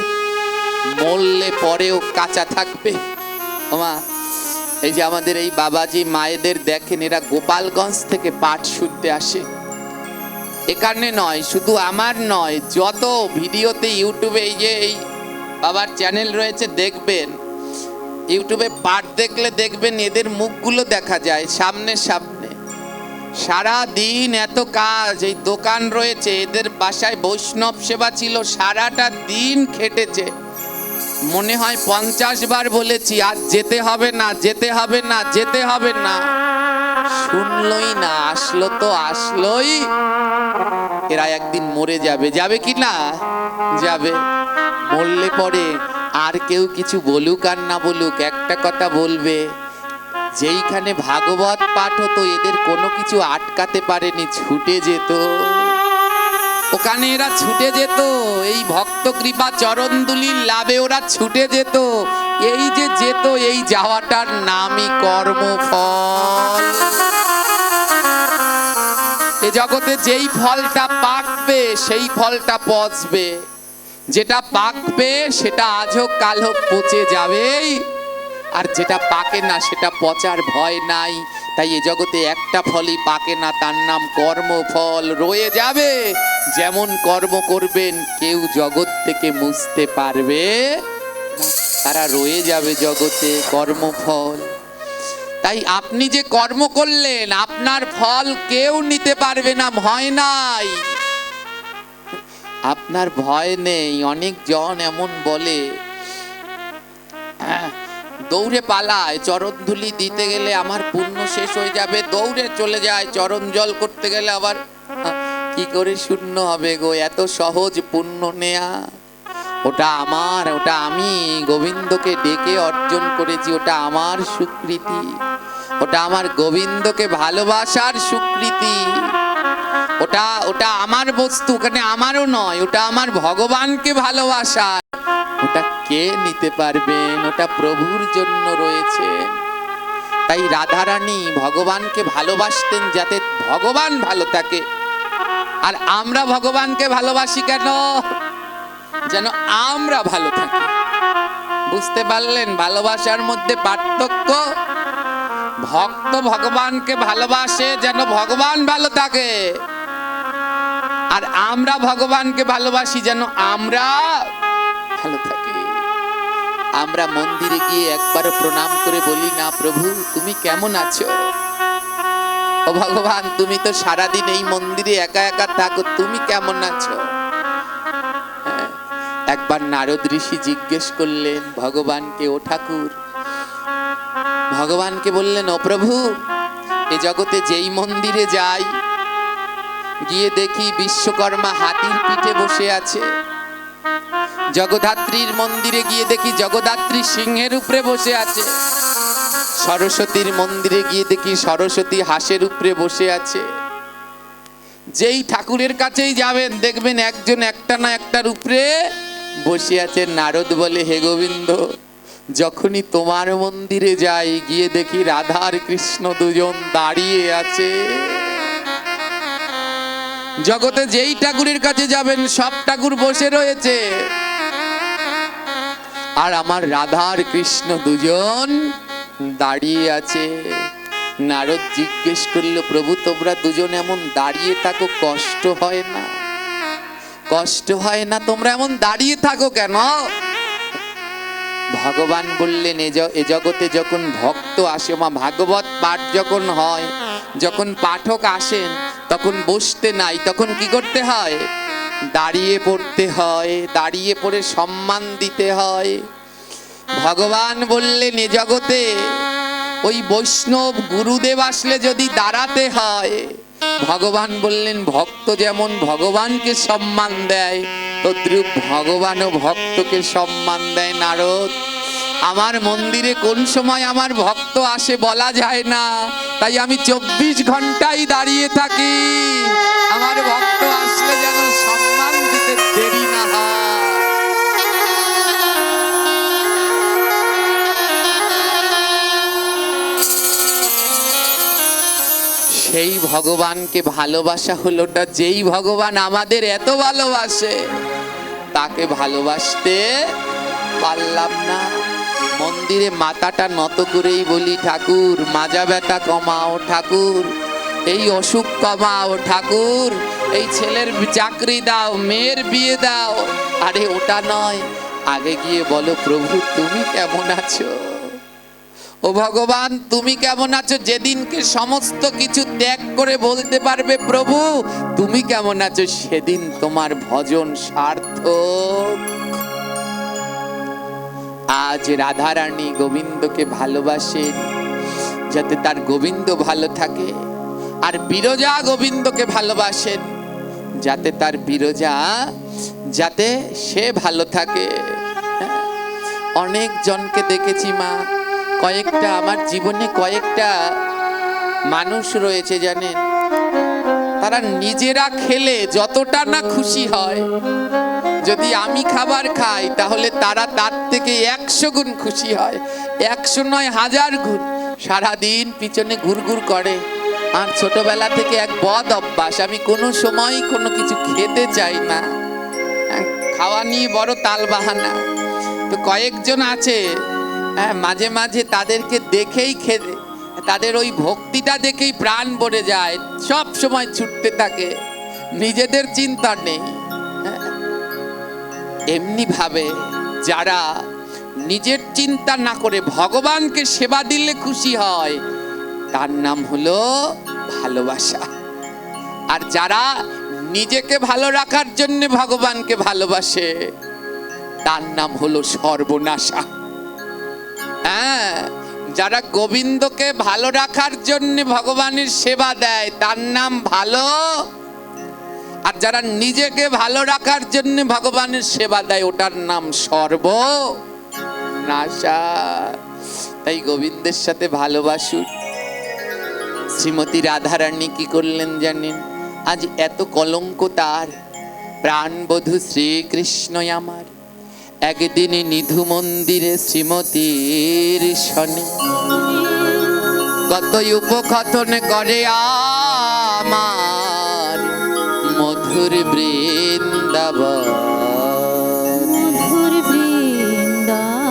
মরলে পরেও কাঁচা থাকবে। ওমা, এই যে আমাদের এই বাবাজি মায়েদের দেখেন, এরা গোপালগঞ্জ থেকে পাঠ শুনতে আসে। এখানে নয়, শুধু আমার নয়, যত ভিডিওতে ইউটিউবে এই যে এই বাবার চ্যানেল রয়েছে দেখবেন, ইউটিউবে পাঠ দেখলে দেখবেন এদের মুখগুলো দেখা যায় সামনে সামনে। সারা দিন এত কাজ, এই দোকান রয়েছে, এদের বাসায় বৈষ্ণব সেবা ছিল, সারাটা দিন খেটেছে। মনে হয় 50 বার বলেছি আজ যেতে হবে না, যেতে হবে না, যেতে হবে না, শুনলই না। আসলো তো আসলোই। এরা একদিন মরে যাবে, যাবে কি না? যাবে। মরলে পরে আর কেউ কিছু বলুক আর না বলুক, একটা কথা বলবে, যেইখানে ভাগবত পাঠ হতো এদের কোনো কিছু আটকাতে পারেনি, ছুটে যেত। ওখানে এরা ছুটে যেত, এই ভক্ত কৃপা চরণদুলির লাভে ওরা ছুটে যেত। এই যে যেত, এই যাওয়াটার নামই কর্মফল। এ জগতে যেই ফলটা পাকবে সেই ফলটা পচবে, যেটা পাকবে সেটা আজ হোক কাল হোক পচে যাবেই, আর যেটা পাকে না সেটা পচার ভয় নাই। তাই এ জগতে একটা ফলই পাকে না, তার নাম কর্মফল। রয়ে যাবে, যেমন কর্ম করবেন কেউ জগৎ থেকে মুছতে পারবে না, তারা রয়ে যাবে জগতে, কর্মফল। তাই আপনি যে কর্ম করলেন আপনার ফল কেউ নিতে পারবে না, ভয় নাই, আপনার ভয় নেই। অনেক জন এমন বলে, দৌড়ে পালায়, চরণ ধুলি দিতে গেলে আমার পুণ্য শেষ হয়ে যাবে, দৌড়ে চলে যায়। চরণ জল করতে গেলে আবার কি করে শূন্য হবে গো, এত সহজ পুণ্য নেয়া? ওটা আমার, ওটা আমি গোবিন্দকে ডেকে অর্জন করেছি, ওটা আমার স্বীকৃতি, ওটা আমার গোবিন্দকে ভালোবাসার স্বীকৃতি, ওটা ওটা আমার বস্তু, ওখানে আমারও নয়, ওটা আমার ভগবানকে ভালোবাসা। ওটা কে নিতে পারবেন? ওটা প্রভুর জন্য রয়েছে। তাই রাধারানী ভগবানকে ভালোবাসতেন যাতে ভগবান ভালো থাকে। আর আমরা ভগবানকে ভালোবাসি কেন? যেন আমরা ভালো থাকি। বুঝতে পারলেন ভালোবাসার মধ্যে পার্থক্য? ভক্ত ভগবানকে ভালোবাসে যেন ভগবান ভালো থাকে, আর আমরা ভগবানকে ভালোবাসি যেন আমরা ভালো থাকি। আমরা মন্দিরে গিয়ে একবারও প্রণাম করে বলি না, প্রভু তুমি কেমন আছো? ও ভগবান, তুমি তো সারাদিন এই মন্দিরে একা একা থাকো, তুমি কেমন আছো? একবার নারদ ঋষি জিজ্ঞেস করলেন ভগবানকে, ও ঠাকুর, ভগবানকে বললেন, ও প্রভু, এ জগতে যেই মন্দিরে যাই গিয়ে দেখি বিশ্বকর্মা হাতির পিঠে বসে আছে, জগদ্ধাত্রীর মন্দিরে গিয়ে দেখি জগদ্ধাত্রী সিংহের উপরে বসে আছে, সরস্বতীর মন্দিরে গিয়ে দেখি সরস্বতী হাঁসের উপরে বসে আছে। যেই ঠাকুরের কাছেই যাবেন দেখবেন একজন একটা না একটার উপরে বসে আছে। নারদ বলে, হে গোবিন্দ, যখনই তোমার মন্দিরে যাই, গিয়ে দেখি রাধা আর কৃষ্ণ দুজন দাঁড়িয়ে আছে। জগতে যেই ঠাকুরের কাছে যাবেন সব ঠাকুর বসে রয়েছে, আর আমার রাধা আর কৃষ্ণ দুজন দাঁড়িয়ে আছে। নারদ জিজ্ঞেস করলো, প্রভু তোমরা দুজন এমন দাঁড়িয়ে থাকো, কষ্ট হয় না? কষ্ট হয় না? তোমরা এমন দাঁড়িয়ে থাকো কেন? ভগবান বললেন, এ জগতে যখন ভক্ত আসে, মা ভাগবত পাঠ যখন হয়, যখন পাঠক আসেন, তখন বসতে নাই, তখন কি করতে হয়? দাঁড়িয়ে পড়তে হয়, দাঁড়িয়ে পড়ে সম্মান দিতে হয়। ভগবান বললেন, এ জগতে ওই বৈষ্ণব গুরুদেব আসলে যদি দাঁড়াতে হয়, ভগবান বললেন ভক্ত যেমন ভগবানকে সম্মান দেয়, তদ্রূপ ভগবানও ভক্তকে সম্মান দেয়। নারদ, আমার মন্দিরে কোন সময় আমার ভক্ত আসে বলা যায় না, তাই আমি 24 ঘন্টাই দাঁড়িয়ে থাকি, আমার ভক্ত আসলে যেন সম্মান দিতে দেরি না হয়। সেই ভগবানকে ভালোবাসা হলোটা, যেই ভগবান আমাদের এত ভালোবাসে, তাকে ভালোবাসতে পারলাম না। মন্দিরে মাথাটা নত করেই বলি, ঠাকুর মাজা ব্যথা কমাও, ঠাকুর এই অসুখ কমাও, ঠাকুর এই ছেলের চাকরি দাও, মেয়ের বিয়ে দাও। আরে ওটা নয়, আগে গিয়ে বলো, প্রভু তুমি কেমন আছো? ও ভগবান তুমি কেমন আছো? যেদিনকে সমস্ত কিছু ত্যাগ করে বলতে পারবে প্রভু তুমি কেমন আছো, সেদিন তোমার ভজন সার্থক। আজ রাধারানী গোবিন্দকে ভালোবাসেন, যাতে তার গোবিন্দ ভালো থাকে, আর বিরজা গোবিন্দকে ভালোবাসেন, যাতে তার বিরজা যাতে সে ভালো থাকে। অনেক জনকে দেখেছি মা, কয়েকটা আমার জীবনে কয়েকটা মানুষ রয়েছে জানেন, তারা নিজেরা খেলে যতটা না খুশি হয়, যদি আমি খাবার খাই তাহলে তারা তার থেকে 100 গুণ খুশি হয়, 100 নয় 1000 গুণ। সারাদিন পিছনে ঘুরঘুর করে। আর ছোটবেলা থেকে এক বদ অভ্যাস, আমি কোনো সময় কোনো কিছু খেতে চাই না, খাওয়া নিয়ে বড় তালবাহানা। তো কয়েকজন আছে মাঝে মাঝে তাদেরকে দেখেই খেতে, তাদের ওই ভক্তিটা দেখেই প্রাণ ভরে যায়, সব সময় ছুটতে থাকে, নিজেদের চিন্তা নেই। এমনি ভাবে যারা নিজের চিন্তা না করে ভগবানকে সেবা দিলে খুশি হয়, তার নাম হলো ভালোবাসা। আর যারা নিজেকে ভালো রাখার জন্য ভগবানকে ভালোবাসে, তার নাম হলো সর্বনাশা। হ্যাঁ, যারা গোবিন্দকে ভালো রাখার জন্য ভগবানের সেবা দেয়, তার নাম ভালো। আর যারা নিজেকে ভালো রাখার জন্য ভগবানের সেবা দেয়, ওটার নাম সর্বনাশা। তাই গোবিন্দের সাথে ভালোবাসুন। শ্রীমতী রাধারানী কি করলেন জানেন? আজ এত কলঙ্ক তার, প্রাণবধূ শ্রীকৃষ্ণ আমার একদিন নিধু মন্দিরে শ্রীমতীর শনি কত উপকথন করে আমার মধুর বৃন্দাবন। মধুর বৃন্দাবনে।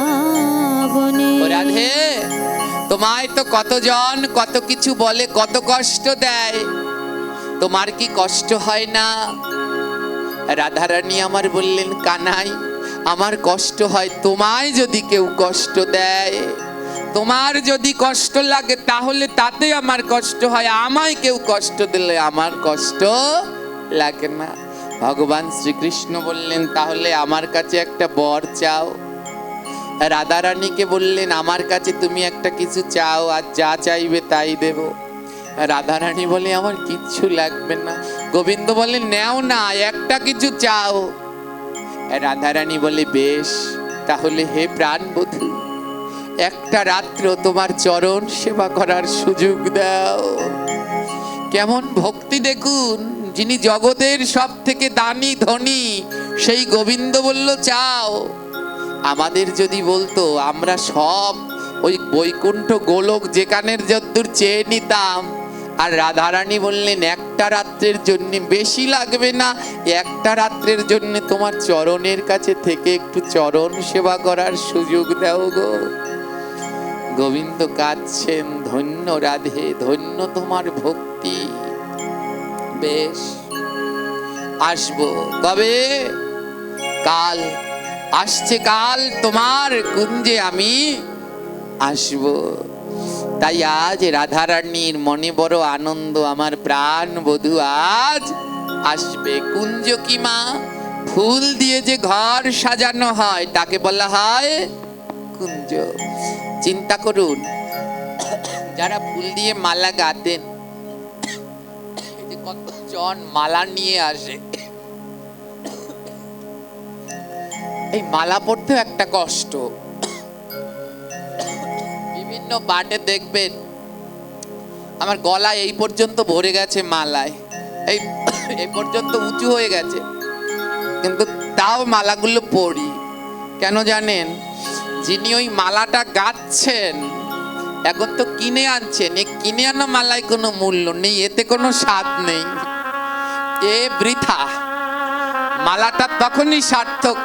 ও রাধে, তোমায় তো কতজন কত কিছু বলে, কত কষ্ট দেয়, তোমার কি কষ্ট হয় না? রাধারানী আমার বললেন, কানাই আমার কষ্ট হয়, তোমায় যদি কেউ কষ্ট দেয়, তোমার যদি কষ্ট লাগে তাহলে তাতে আমার কষ্ট হয়, আমায় কেউ কষ্ট দিলে আমার কষ্ট লাগে না। ভগবান শ্রীকৃষ্ণ বললেন, তাহলে আমার কাছে একটা বর চাও। রাধারানীকে বললেন, আমার কাছে তুমি একটা কিছু চাও, আর যা চাইবে তাই দেব। রাধারানী বলে, আমার কিচ্ছু লাগবে না। গোবিন্দ বলে, নেও না, একটা কিছু চাও। রাধারানী বলে, বেশ তাহলে হে প্রাণবধূ, একটা রাত্র তোমার চরণ সেবা করার সুযোগ দাও। কেমন ভক্তি দেখুন, যিনি জগতের সব থেকে দানি ধনী, সেই গোবিন্দ বলল চাও। আমাদের যদি বলতো আমরা সব ওই বৈকুণ্ঠ গোলক যেখানের যদ্দূর চেয়ে নিতাম, আর রাধারানী বললেন একটা রাত্রের জন্য, বেশি লাগবে না, একটা রাত্রের জন্য তোমার চরণের কাছে থেকে একটু চরণ সেবা করার সুযোগ দাও গো। গোবিন্দ কাঁদছেন, ধন্য রাধে, ধন্য তোমার ভক্তি। বেশ, আসবো কবে? কাল আসছে, কাল তোমার কুঞ্জে আমি আসবো। তাই আজ রাধারানীর মনে বড় আনন্দ, আমার প্রাণ বধূ আজ আসবে। কুঞ্জ কি মা? ফুল দিয়ে যে ঘর সাজানো হয় তাকে বলা হয় কুঞ্জ। চিন্তা করুন, যারা ফুল দিয়ে মালা গাঁথেন, কতজন মালা নিয়ে আসে, এই মালা পড়তেও একটা কষ্ট। বিভিন্ন পাটে দেখবেন আমার গলা এই পর্যন্ত ভরে গেছে মালায়, এই পর্যন্ত উঁচু হয়ে গেছে, কিন্তু তাও মালাগুলো পড়ি। কেন জানেন? যিনি ওই মালাটা গাঁথছেন এখন তো কিনে আনছেন, এই কিনে আনা মালায় কোনো মূল্য নেই, এতে কোনো স্বাদ নেই, এ বৃথা। মালাটা তখনই সার্থক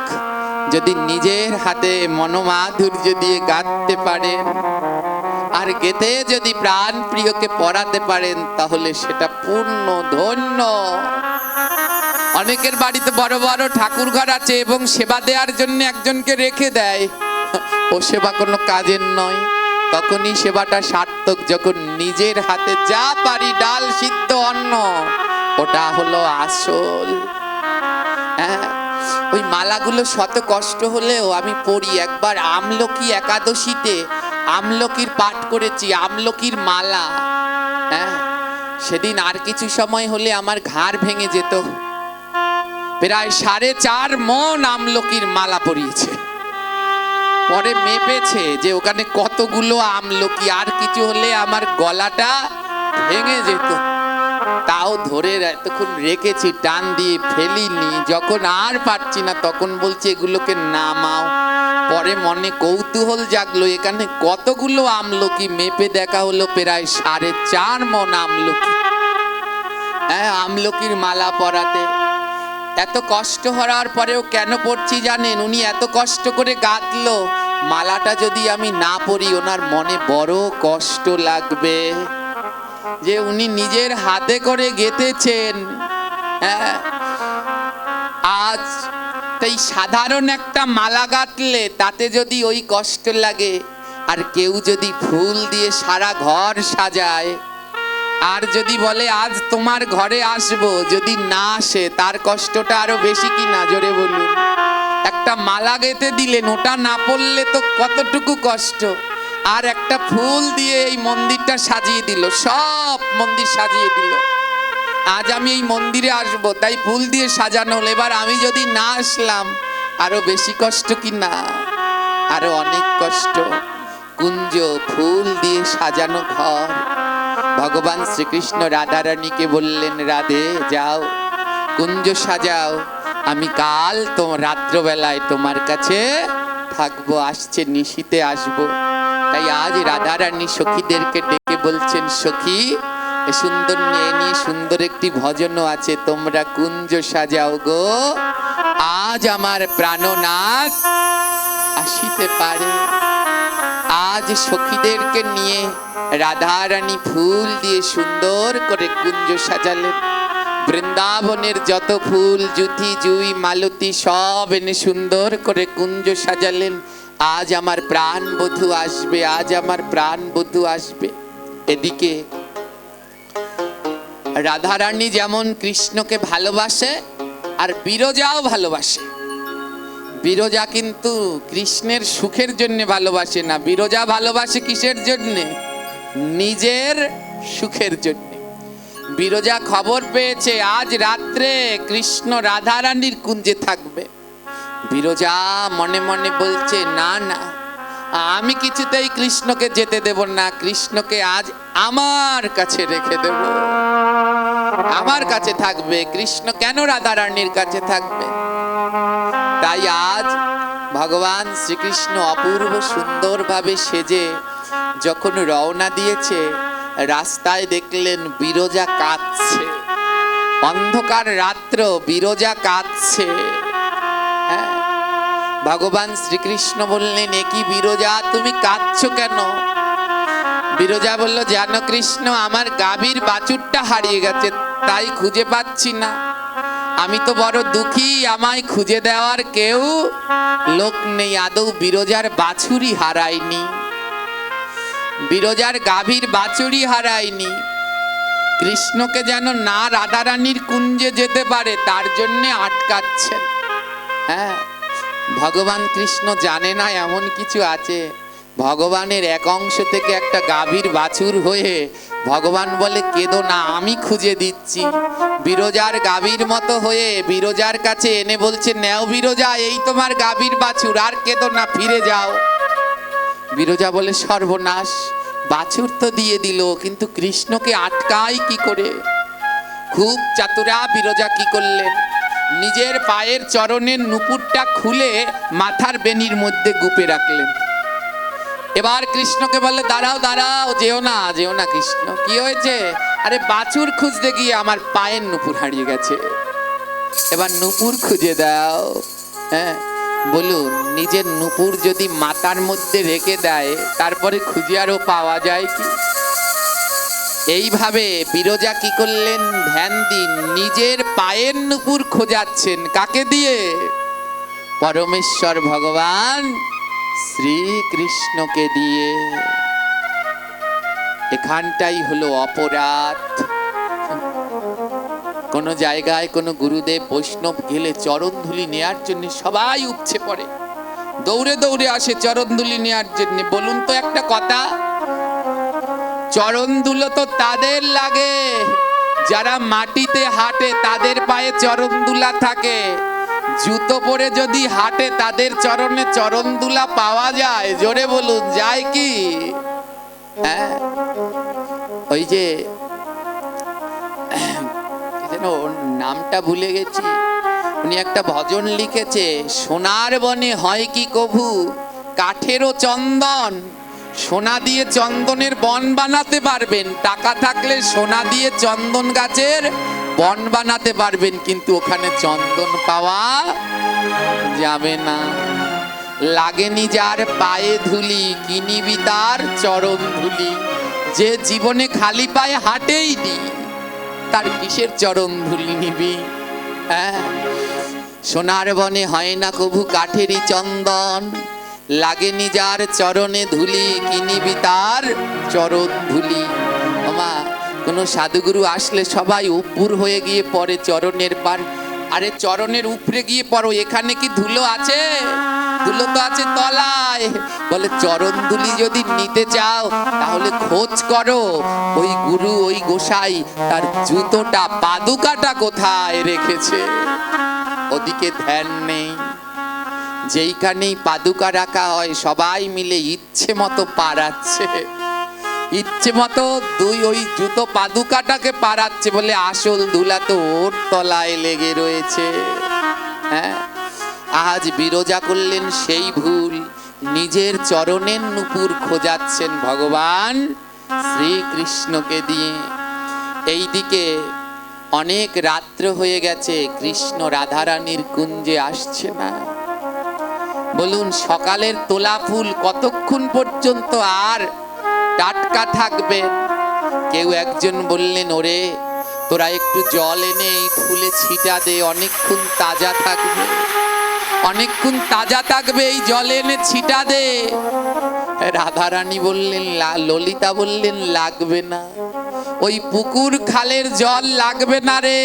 যদি নিজের হাতে মনোমাধুর্য দিয়ে গাঁথতে পারেন, আর গেতে যদি প্রাণ প্রিয়কে পরাতে পারেন, তাহলে সেটা পূর্ণ ধন্য। অনেকের বাড়িতে বড় বড় ঠাকুর ঘর আছে এবং সেবা দেওয়ার জন্য একজনকে রেখে দেয়, ও সেবা কোনো কাজের নয়। তখনই সেবাটা সার্থক যখন নিজের হাতে যা পারি ডাল সিদ্ধ অন্ন, ওটা হলো আসল। হ্যাঁ, ওই মালাগুলো শত কষ্ট হলেও আমি পড়ি। একবার আমলকি একাদশীতে আমলকির পাঠ করেছি, আমলকির মালা। হ্যাঁ, সেদিন আর কিছু সময় হলে আমার ঘাড় ভেঙে যেত। প্রায় 4.5 মণ আমলকির মালা পরিয়েছে। পরে মেপেছে যে ওখানে কতগুলো আমলকি, আর কিছু হলে আমার গলাটা ভেঙে যেত। তাও ধরে এতক্ষণ রেখেছি, টান দিয়ে ফেলিনি। যখন আর পারছি না তখন বলছে এগুলোকে নামাও। পরে মনে কৌতূহল জাগলো, এখানে কতগুলো আমলকি, মেপে দেখা হলো প্রায় 4.5 মণ আমলকি। হ্যাঁ, আমলকির মালা পরাতে এত কষ্ট হওয়ার পরেও কেন পড়ছি জানেন? উনি এত কষ্ট করে গাঁথলো, মালাটা যদি আমি না পরি ওনার মনে বড় কষ্ট লাগবে, যে উনি নিজের হাতে করে গেঁথেছেন। হ্যাঁ, আজ তাই সাধারণ একটা মালা গাঁথলে তাতে যদি ওই কষ্ট লাগে, আর কেউ যদি ফুল দিয়ে সারা ঘর সাজায়, আর যদি বলে আজ তোমার ঘরে আসবো, যদি না আসে, তার কষ্টটা আরো বেশি কি না? জোরে বলুন। একটা মালা গেঁথে দিলেন, ওটা না পড়লে তো কতটুকু কষ্ট। আর একটা ফুল দিয়ে এই মন্দিরটা সাজিয়ে দিল, সব মন্দির সাজিয়ে দিল। আজ আমি এই মন্দিরে আসবো, তাই ফুল দিয়ে সাজানো হলো। এবার আমি যদি না আসলাম, আরো বেশি কষ্ট কি না? আরো অনেক কষ্ট। কুঞ্জ, ফুল দিয়ে সাজানো ঘর। ভগবান শ্রীকৃষ্ণ রাধারানীকে বললেন, রাধে যাও কুঞ্জ সাজাও, আমি কাল রাত্রবেলায় তোমার কাছে থাকবো, আসছে নিশীতে আসবো। তাই আজ রাধারানী সখীদেরকে ডেকে বলছেন, সখী এ সুন্দর নিয়ে সুন্দর একটি ভজনও আছে, তোমরা কুঞ্জ সাজাও গো, আজ আমার প্রাণনাথ আসিতে পারে। আজ সখীদেরকে নিয়ে রাধারানী ফুল দিয়ে সুন্দর করে কুঞ্জ সাজালেন। বৃন্দাবনের যত ফুল, জুথি, জুই, মালতী সব এনে সুন্দর করে কুঞ্জ সাজালেন। আজ আমার প্রাণ বধূ আসবে, আজ আমার প্রাণ বধূ আসবে। এদিকে রাধারানী যেমন কৃষ্ণকে ভালোবাসে, আর বিরজাও ভালোবাসে। বিরজা কিন্তু কৃষ্ণের সুখের জন্য ভালোবাসে না, বিরজা ভালোবাসে কিসের জন্য? নিজের সুখের জন্য। বিরজা খবর পেয়েছে আজ রাত্রে কৃষ্ণ রাধারানীর কুঞ্জে থাকবে। বিরজা মনে মনে বলছে, না না, আমি কিছুতেই কৃষ্ণকে যেতে দেব না, কৃষ্ণকে আজ আমার কাছে রেখে দেব, আমার কাছে থাকবে। কৃষ্ণ কেন রাধারানীর কাছে থাকবে? তাই আজ ভগবান শ্রীকৃষ্ণ অপূর্ব সুন্দরভাবে সেজে যখন রওনা দিয়েছে, রাস্তায় দেখলেন বিরজা কাঁদছে। অন্ধকার রাত্র, বিরজা কাঁদছে। হ্যাঁ, ভগবান শ্রীকৃষ্ণ বললেন, এ কি বিরজা, তুমি কাঁদছো কেন? বিরজা বলল, জানো কৃষ্ণ, আমার গাভীর বাছুরটা হারিয়ে গেছে, তাই খুঁজে পাচ্ছি না। আমি তো বড় দুঃখী, আমায় খুঁজে দেওয়ার কেউ লোক নেই। আদৌ বিরজার বাছুরই হারায়নি, বিরজার গাভীর বাছুরই হারায়নি। কৃষ্ণকে যেন না রাধারানীর কুঞ্জে যেতে পারে তার জন্যে আটকাচ্ছেন। হ্যাঁ, ভগবান কৃষ্ণ জানে না এমন কিছু আছে। ভগবানের এক অংশ থেকে একটা গাভীর বাছুর হয়ে ভগবান বলে, কেঁদো না, আমি খুঁজে দিচ্ছি। বিরজার গাভীর মতো হয়ে বিরজার কাছে এনে বলছে, নেও বিরজা, এই তোমার গাভীর বাছুর, আর কেঁদো না, ফিরে যাও। বিরজা বলে, সর্বনাশ, বাছুর তো দিয়ে দিল, কিন্তু কৃষ্ণকে আটকাই কি করে? খুব চাতুরা বিরজা কি করলেন, নিজের পায়ের চরণের নুপুরটা খুলে মাথার বেনির মধ্যে গুপে রাখলেন। এবার কৃষ্ণকে বললে, দাঁড়াও দাঁড়াও, যেও না যেও না। কৃষ্ণ, কি হয়েছে? আরে বাছুর খুঁজতে গিয়ে আমার পায়ের নুপুর হারিয়ে গেছে, এবার নুপুর খুঁজে দাও। হ্যাঁ, বলুন, নিজের নুপুর যদি মাথার মধ্যে রেখে দেয় তারপরে খুঁজে আরো পাওয়া যায় কি? এইভাবে বিরজা কি করলেন, ধ্যান দিন, নিজের পায়ের নুপুর খোঁজাচ্ছেন। কাকে দিয়ে? পরমেশ্বর ভগবান শ্রীকৃষ্ণকে দিয়ে। এখানটাই হলো অপরাধ। কোন জায়গায় কোন গুরুদেব বৈষ্ণব গেলে চরণ ধুলি নেয়ার জন্য সবাই উপচে পড়ে, দৌড়ে দৌড়ে আসে চরণ ধুলি নেয়ার জন্য। বলুন তো একটা কথা, চরণ ধুলো তো তাদের লাগে যারা মাটিতে হাঁটে, তাদের পায়ে চরণ দুলা থাকে। জুতো পরে যদি হাঁটে তাদের চরণে চরণ দুলা পাওয়া যায়? জোরে বলুন, যায় কি? হ্যাঁ, ওই যে নামটা ভুলে গেছি, উনি একটা ভজন লিখেছে, সোনার বনে হয় কি কভু কাঠেরও চন্দন। সোনা দিয়ে চন্দনের বন বানাতে পারবেন, টাকা থাকলে সোনা দিয়ে চন্দন গাছের বন বানাতে পারবেন, কিন্তু ওখানে চন্দন পাওয়া যাবে না। লাগেনি যার পায়ে ধুলি, কিনিবি তার চরণ ধুলি। যে জীবনে খালি পায়ে হাঁটেইনি, তার কিসের চরণ ধুলি নিবি? হ্যাঁ, সোনার বনে হয় না কভু কাঠেরই চন্দন, লাগেনি যার চরণে ধুলি, কিনিবি তার চরণ ধুলি। আমা কোন সাধুগুরু আসলে সবাই উপর হয়ে গিয়ে পড়ে চরণের পার। আরে চরণের উপরে গিয়ে পড়ো, এখানে কি ধুলো আছে? ধুলো তো আছে তলায়। বলে, চরণ ধুলি যদি নিতে চাও তাহলে খোঁজ করো, ওই গুরু ওই গোসাই তার জুতোটা পাদুকাটা কোথায় রেখেছে। ওদিকে ধ্যান নেই। যেইখানেই পাদুকা রাখা হয় সবাই মিলে ইচ্ছে মতো পাড়াচ্ছে, ইচ্ছে মতো ওই জুতো পাদুকাটাকে পাড়াচ্ছে, বলে আসল ধুলা তো ওর তলায় লেগে রয়েছে। হ্যাঁ, আজ বিরজা করলেন সেই ভুল, নিজের চরণের নুপুর খোঁজাচ্ছেন ভগবান শ্রীকৃষ্ণকে দিয়ে। এইদিকে অনেক রাত্র হয়ে গেছে, কৃষ্ণ রাধারানীর কুঞ্জে আসছে না। বলুন, সকালের তোলা ফুল কতক্ষণ পর্যন্ত আর টাটকা থাকবে? কেউ একজন বললেন, ওরে তোরা একটু জল এনে এই ফুলে ছিটা দে, অনেকক্ষণ তাজা থাকবে, অনেকক্ষণ তাজা থাকবে, এই জল এনে ছিটা দে। রাধারানী বললেন, ললিতা বললেন, লাগবে না, ওই পুকুর খালের জল লাগবে না রে।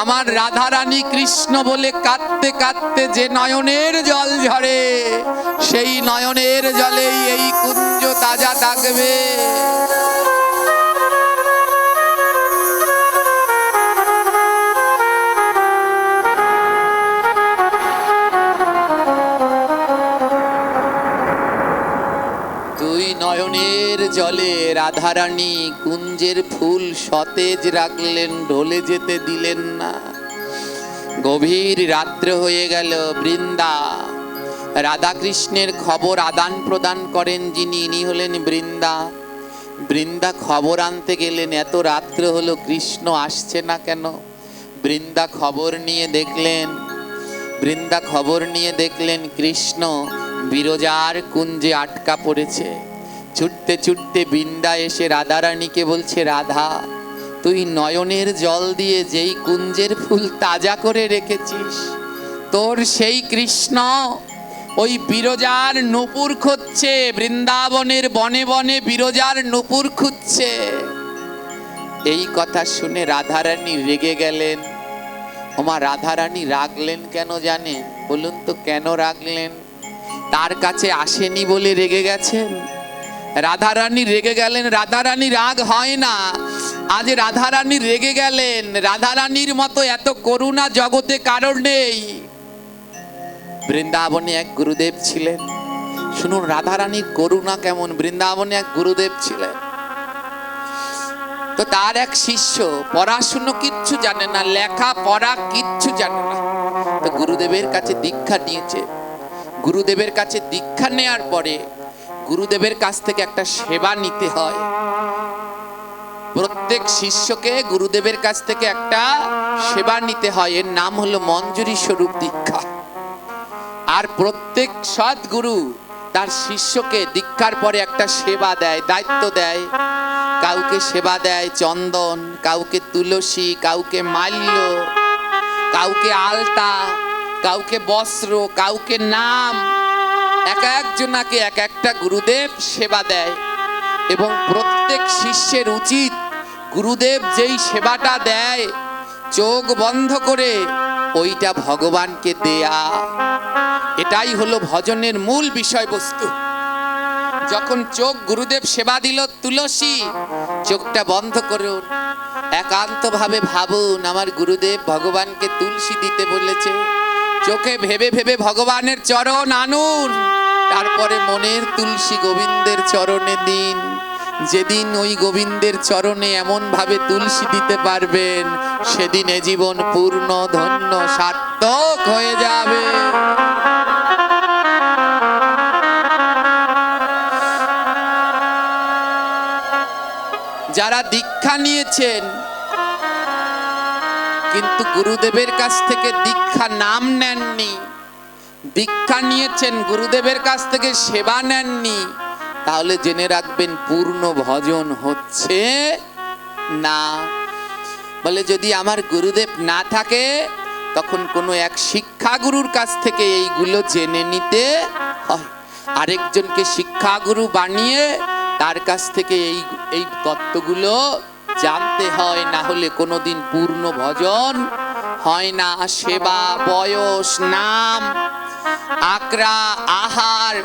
আমার রাধারানী কৃষ্ণ বলে কাঁদতে কাঁদতে যে নয়নের জল ঝরে, সেই নয়নের জলেই এই কুঞ্জ তাজা থাকবে। নয়নের জলে রাধারানী কুঞ্জের ফুল সতেজ রাখলেন, ঢলে যেতে দিলেন না। গভীর রাত্র হয়ে গেল। বৃন্দা রাধাকৃষ্ণের খবর আদান প্রদান করেন যিনি, ইনি হলেন বৃন্দা। বৃন্দা খবর আনতে গেলেন, এত রাত্র হলো কৃষ্ণ আসছে না কেন। বৃন্দা খবর নিয়ে দেখলেন কৃষ্ণ বিরজার কুঞ্জে আটকা পড়েছে। ছুটতে ছুটতে বৃন্দা এসে রাধারানীকে বলছে, রাধা, তুই নয়নের জল দিয়ে যেই কুঞ্জের ফুল তাজা করে রেখেছিস, তোর সেই কৃষ্ণ ওই বিরজার নূপুর খুঁজছে, বৃন্দাবনের বনে বনে বিরজার নূপুর খুঁজছে। এই কথা শুনে রাধারানী রেগে গেলেন। ওমা, রাধারানী রাগলেন কেন জানেন? বলুন তো কেন রাগলেন? তার কাছে আসেনি বলে রেগে গেছেন? রাধারানী রেগে গেলেন। রাধারানী রাগ হয় না, আজ রাধারানী রেগে গেলেন। রাধারানীর মতো এত করুণা জগতে কারোর নেই। বৃন্দাবনে এক গুরুদেব ছিলেন। শুনুন রাধারানীর করুণা কেমন। বৃন্দাবনে এক গুরুদেব ছিলেন, তো তার এক শিষ্য পড়াশুনো কিচ্ছু জানে না, লেখা পড়া কিচ্ছু জানে না। তো গুরুদেবের কাছে দীক্ষা নিয়েছে। গুরুদেবের কাছে দীক্ষা নেওয়ার পরে গুরুদেবের কাছ থেকে একটা সেবা নিতে হয়। প্রত্যেক শিষ্যকে গুরুদেবের কাছ থেকে একটা সেবা নিতে হয়, এর নাম হলো মঞ্জুরি স্বরূপ দীক্ষা। আর প্রত্যেক সদ্গুরু তার শিষ্যকে দীক্ষার পরে একটা সেবা দেয়, দায়িত্ব দেয়। কাউকে সেবা দেয় চন্দন, কাউকে তুলসী, কাউকে মাল্য, কাউকে আলতা, কাউকে বস্ত্র, কাউকে নাম। এক একজনাকে এক একটা গুরুদেব সেবা দেয়। এবং প্রত্যেক শিষ্যের উচিত গুরুদেব যেই সেবাটা দেয় চোখ বন্ধ করে ওইটা ভগবানকে দেয়া। এটাই হলো ভজনের মূল বিষয়বস্তু। যখন চোখ গুরুদেব সেবা দিল তুলসী, চোখটা বন্ধ করুন, একান্ত ভাবে ভাবুন আমার গুরুদেব ভগবানকে তুলসী দিতে বলেছে। চোখে ভেবে ভেবে ভগবানের চরণ আনুন, তারপরে মনের তুলসী গোবিন্দের চরণে দিন। যেদিন ওই গোবিন্দের চরণে এমন ভাবে তুলসী দিতে পারবেন, সেদিন এ জীবন পূর্ণ ধন্য সার্থক হয়ে যাবে। যারা দীক্ষা নিয়েছেন কিন্তু গুরুদেবের কাছ থেকে দীক্ষা নাম নেননি, দীক্ষা নিয়েছেন গুরুদেবের কাছ থেকে সেবা নেননি, তাহলে জেনে রাখবেন পূর্ণ ভজন হচ্ছে না। বলে যদি আমার গুরুদেব না থাকে তখন কোনো এক শিক্ষাগুরুর কাছ থেকে এইগুলো জেনে নিতে হয়। আরেকজনকে শিক্ষাগুরু বানিয়ে তার কাছ থেকে এই তত্ত্বগুলো জানতে হয়, না হলে কোনোদিন পূর্ণ ভজন হয় না। সেবা, বয়স, নাম, আকরা, আহার,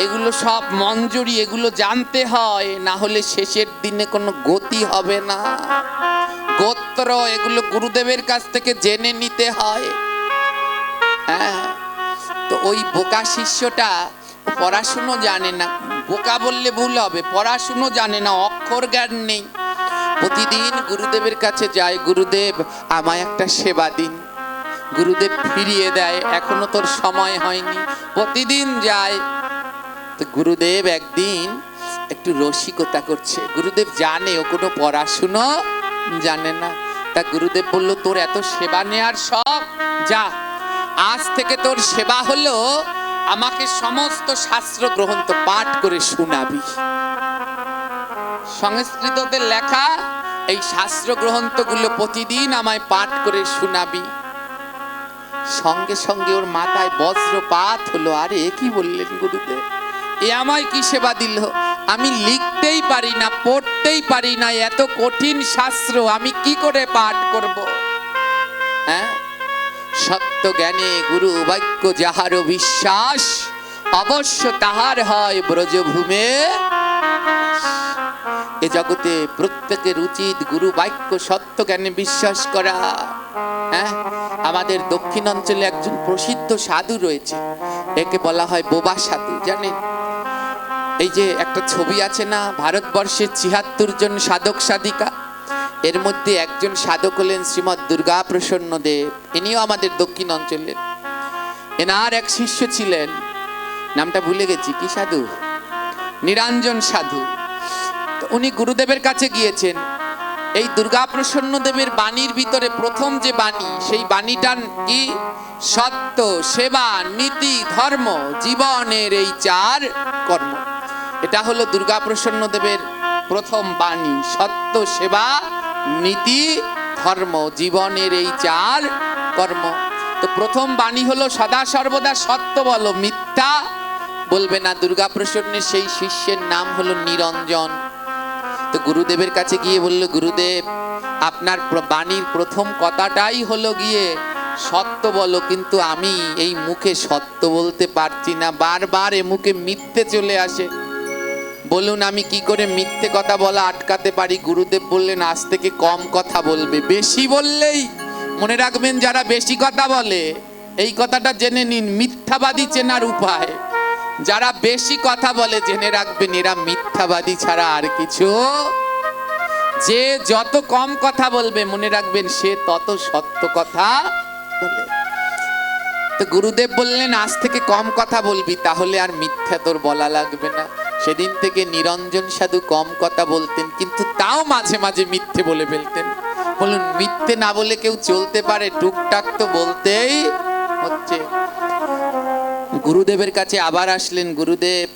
এগুলো সব মঞ্জুরি, এগুলো জানতে হয়, না হলে শেষের দিনে কোনো গতি হবে না। গোত্র, এগুলো গুরুদেবের কাছ থেকে জেনে নিতে হয়। হ্যাঁ, তো ওই বোকা শিষ্যটা পড়াশুনো জানে না। বোকা বললে ভুল হবে, পড়াশুনো জানে না, অক্ষর জ্ঞান নেই। প্রতিদিন গুরুদেবের কাছে যায়, গুরুদেব আমায় একটা সেবা দিন। গুরুদেব ফিরিয়ে দেয়, এখনো তোর সময় হয়নি। প্রতিদিন যায়। তো গুরুদেব একদিন একটু রসিকতা করছে। গুরুদেব জানে ও কোনো পড়াশুনো জানে না। তা গুরুদেব বলল, তোর এত সেবা নেয়ার শখ, যা আজ থেকে তোর সেবা হলো আমাকে সমস্ত শাস্ত্র গ্রন্থ পাঠ করে শোনাবি। সংস্কৃততে লেখা এই শাস্ত্র গ্রন্থগুলো প্রতিদিন আমায় পাঠ করে শোনাবি। সঙ্গে সঙ্গে ওর মাথায় বজ্রপাত হলো। আরে কি বললেন গুরুদেব, এ আমায় কি সেবা দিল? আমি লিখতেই পারি না, পড়তেই পারি না, এত কঠিন শাস্ত্র আমি কি করে পাঠ করব? হ্যাঁ, সত্য জ্ঞানে গুরু বাক্য যাহার বিশ্বাস, অবশ্য তাহার হয় ব্রজভূমে। এ জগতে প্রত্যেকের উচিত গুরু বাক্য সত্য জ্ঞানে বিশ্বাস করা। হ্যাঁ, আমাদের দক্ষিণ অঞ্চলে একজন প্রসিদ্ধ সাধু রয়েছে, একে বলা হয় বোবা সাধু। জানেন, এই যে একটা ছবি আছে না, ভারতবর্ষের ৭৬ জন সাধক সাধিকা, এর মধ্যে একজন সাধক হলেন শ্রীমৎ দুর্গা প্রসন্ন দেব। ইনিও আমাদের দক্ষিণ অঞ্চলের। এনার এক শিষ্য ছিলেন, নামটা ভুলে গেছি, কি সাধু, নিরঞ্জন সাধু। তো উনি গুরুদেবের কাছে গিয়েছেন। এই দুর্গাপ্রসন্ন দেবের বাণীর ভিতরে প্রথম যে বাণী, সেই বাণীটা কি? সত্য, সেবা, নীতি, ধর্ম, জীবনের এই চার কর্ম। এটা হলো দুর্গাপ্রসন্ন দেবের প্রথম বাণী, সত্য, সেবা, নীতি, ধর্ম, জীবনের এই চার কর্ম। তো প্রথম বাণী হলো সদা সর্বদা সত্য বলো, মিথ্যা বলবে না। দুর্গাপ্রসন্নের সেই শিষ্যের নাম হলো নিরঞ্জন। তো গুরুদেবের কাছে গিয়ে বলল, গুরুদেব আপনার বাণীর প্রথম কথাটাই হলো গিয়ে সত্য বলো, কিন্তু আমি এই মুখে সত্য বলতে পারছি না, বারবার এ মুখে মিথ্যে চলে আসে। বলুন আমি কি করে মিথ্যে কথা বলা আটকাতে পারি? গুরুদেব বললেন, আজ থেকে কম কথা বলবে। বেশি বললেই, মনে রাখবেন যারা বেশি কথা বলে, এই কথাটা জেনে নিন, মিথ্যাবাদী চেনার উপায়। যারা বেশি কথা বলে জেনে রাখবেন এরা মিথ্যাবাদী ছাড়া আর কিছু। যে যত কম কথা বলবে মনে রাখবেন সে তত সত্য কথা বলে। তো গুরুদেব বললেন, আজ থেকে কম কথা বলবি, তাহলে আর মিথ্যা তোর বলা লাগবে না। সেদিন থেকে নিরঞ্জন সাধু কম কথা বলতেন, কিন্তু তাও মাঝে মাঝে মিথ্যে বলে ফেলতেন। বলুন মিথ্যে না বলে কেউ চলতে পারে? টুকটাক তো বলতেই হচ্ছে। গুরুদেবের কাছে আবার আসলেন, গুরুদেব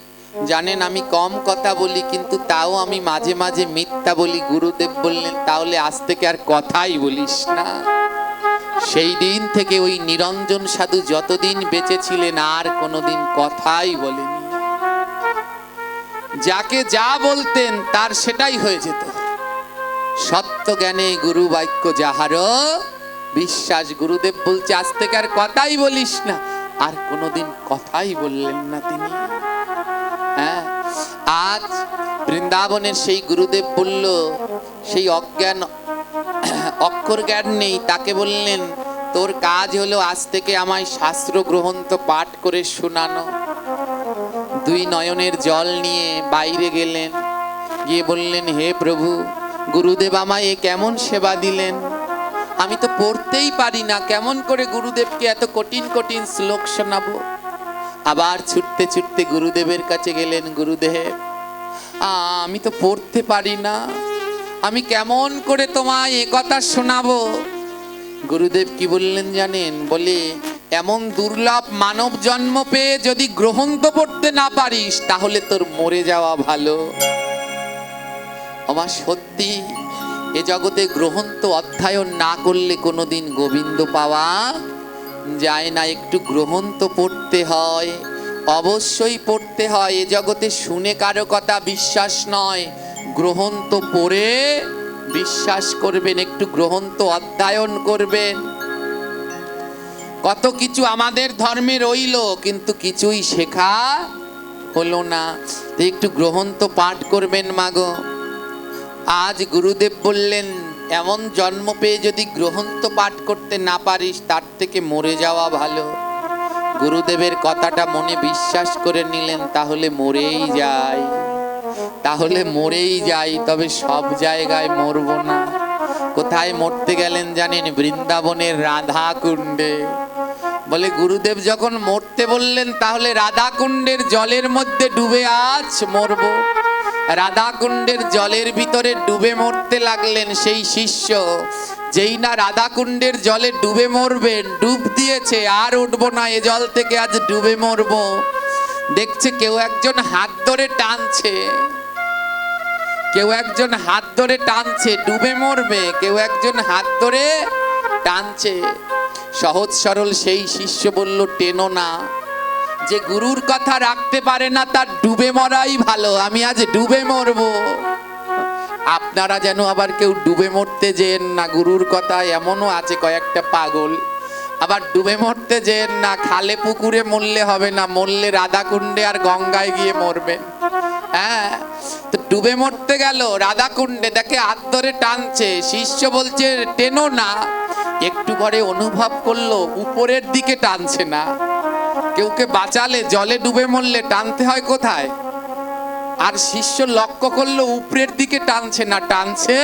জানেন আমি কম কথা বলি, কিন্তু তাও আমি মাঝে মাঝে মিথ্যা বলি। গুরুদেব বললেন, তাহলে আজ থেকে আর কথাই বলিস না। সেই দিন থেকে ওই নিরঞ্জন সাধু যতদিন বেঁচে ছিলেন আর কোনোদিন কথাই বলেনি। যাকে যা বলতেন তার সেটাই হয়ে যেত। সত্য জ্ঞানে গুরু বাক্য যাহারও বিশ্বাস। গুরুদেব বলছে আজ থেকে আর কথাই বলিস না, আর কোনোদিন কথাই বললেন না তিনি। হ্যাঁ, আজ বৃন্দাবনের সেই গুরুদেব বলল, সেই অজ্ঞান অক্ষর জ্ঞান নেই, তাকে বললেন তোর কাজ হলো আজ থেকে আমায় শাস্ত্র গ্রন্থ পাঠ করে শোনানো। দুই নয়নের জল নিয়ে বাইরে গেলেন, গিয়ে বললেন, হে প্রভু, গুরুদেব আমায় এ কেমন সেবা দিলেন, আমি তো পড়তেই পারি না, কেমন করে গুরুদেবকে এত কঠিন কঠিন শ্লোক শোনাবো। আবার ছুটতে ছুটতে গুরুদেবের কাছে গেলেন, গুরুদেব আমি তো পড়তে পারি না, আমি কেমন করে তোমায় এ কথা শোনাবো। গুরুদেব কি বললেন জানেন? বলে, এমন দুর্লভ মানব জন্ম পেয়ে যদি গ্রন্থ পড়তে না পারিস তাহলে তোর মরে যাওয়া ভালো। আমার সত্যি এ জগতে গ্রন্থ অধ্যয়ন না করলে কোনোদিন গোবিন্দ পাওয়া যায় না। একটু গ্রন্থ পড়তে হয়, অবশ্যই পড়তে হয়। এ জগতে শুনে কারো কথা বিশ্বাস নয়, গ্রন্থ পড়ে বিশ্বাস করবেন, একটু গ্রন্থ অধ্যয়ন করবেন। কত কিছু আমাদের ধর্মে রইল, কিন্তু কিছুই শেখা হলো না। তো একটু গ্রন্থ পাঠ করবেন মাগো। আজ গুরুদেব বললেন, এমন জন্ম পেয়ে যদি গ্রন্থ পাঠ করতে না পারিস তার থেকে মরে যাওয়া ভালো। গুরুদেবের কথাটা মনে বিশ্বাস করে নিলেন, তাহলে মরেই যাই, তাহলে মরেই যাই, তবে সব জায়গায় মরব না। কোথায় মরতে গেলেন জানেন? বৃন্দাবনের রাধা কুণ্ডে। বলে গুরুদেব যখন মরতে বললেন তাহলে রাধা কুণ্ডের জলের মধ্যে ডুবে আজ মরব। রাধা কুণ্ডের জলের ভিতরে ডুবে মরতে লাগলেন সেই শিষ্য। যেই না রাধা কুণ্ডের জলে ডুবে মরবেন, ডুব দিয়েছে, আর উঠবো না এ জল থেকে, আজ ডুবে মরব। দেখছে কেউ একজন হাত ধরে টানছে, কেউ একজন হাত ধরে টানছে, ডুবে মরবে, কেউ একজন হাত ধরে টানছে। সহজ সরল সেই শিষ্য বলল, টেনো না। যে গুরুর কথা রাখতে পারে না তার ডুবে মরাই ভালো, আমি আজ ডুবে মরব। আপনারা যেন আবার কেউ ডুবে মরতে যেন না, গুরুর কথা এমনও আছে কয়েকটা পাগল, আবার ডুবে মরতে যেন না। খালে পুকুরে মরলে হবে না, মরলে রাধা কুণ্ডে আর গঙ্গায় গিয়ে মরবেন। হ্যাঁ, তো ডুবে মরতে গেল রাধা কুণ্ডে, দেখে হাত ধরে টানছে, শিষ্য বলছে টেনো না। একটু পরে অনুভব করলো উপরের দিকে টানছে না। কেউকে বাঁচালে, জলে ডুবে মরলে টানতে হয় কোথায়? আর শিষ্য লক্ষ্য করলো উপরের দিকে টানছে না, টানছে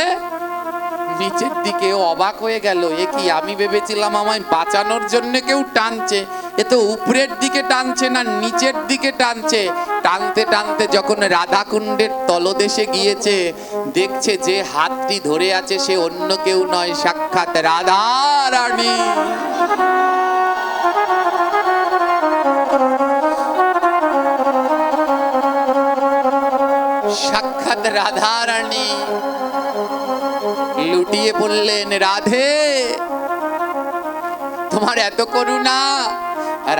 নিচের দিকে। অবাক হয়ে গেল, এ কি, আমি ভেবেছিলাম আমায় বাঁচানোর জন্য কেউ টানছে, এ তো উপরের দিকে টানছে না নিচের দিকে টানছে। টানতে টানতে যখন রাধাকুণ্ডের তলদেশে গিয়েছে, দেখছে যে হাতটি ধরে আছে সে অন্য কেউ নয়, সাক্ষাৎ রাধা রানী। সাক্ষাৎ রাধা রানী লুটিয়ে পড়লেন, রাধে তোমার এত করুণা।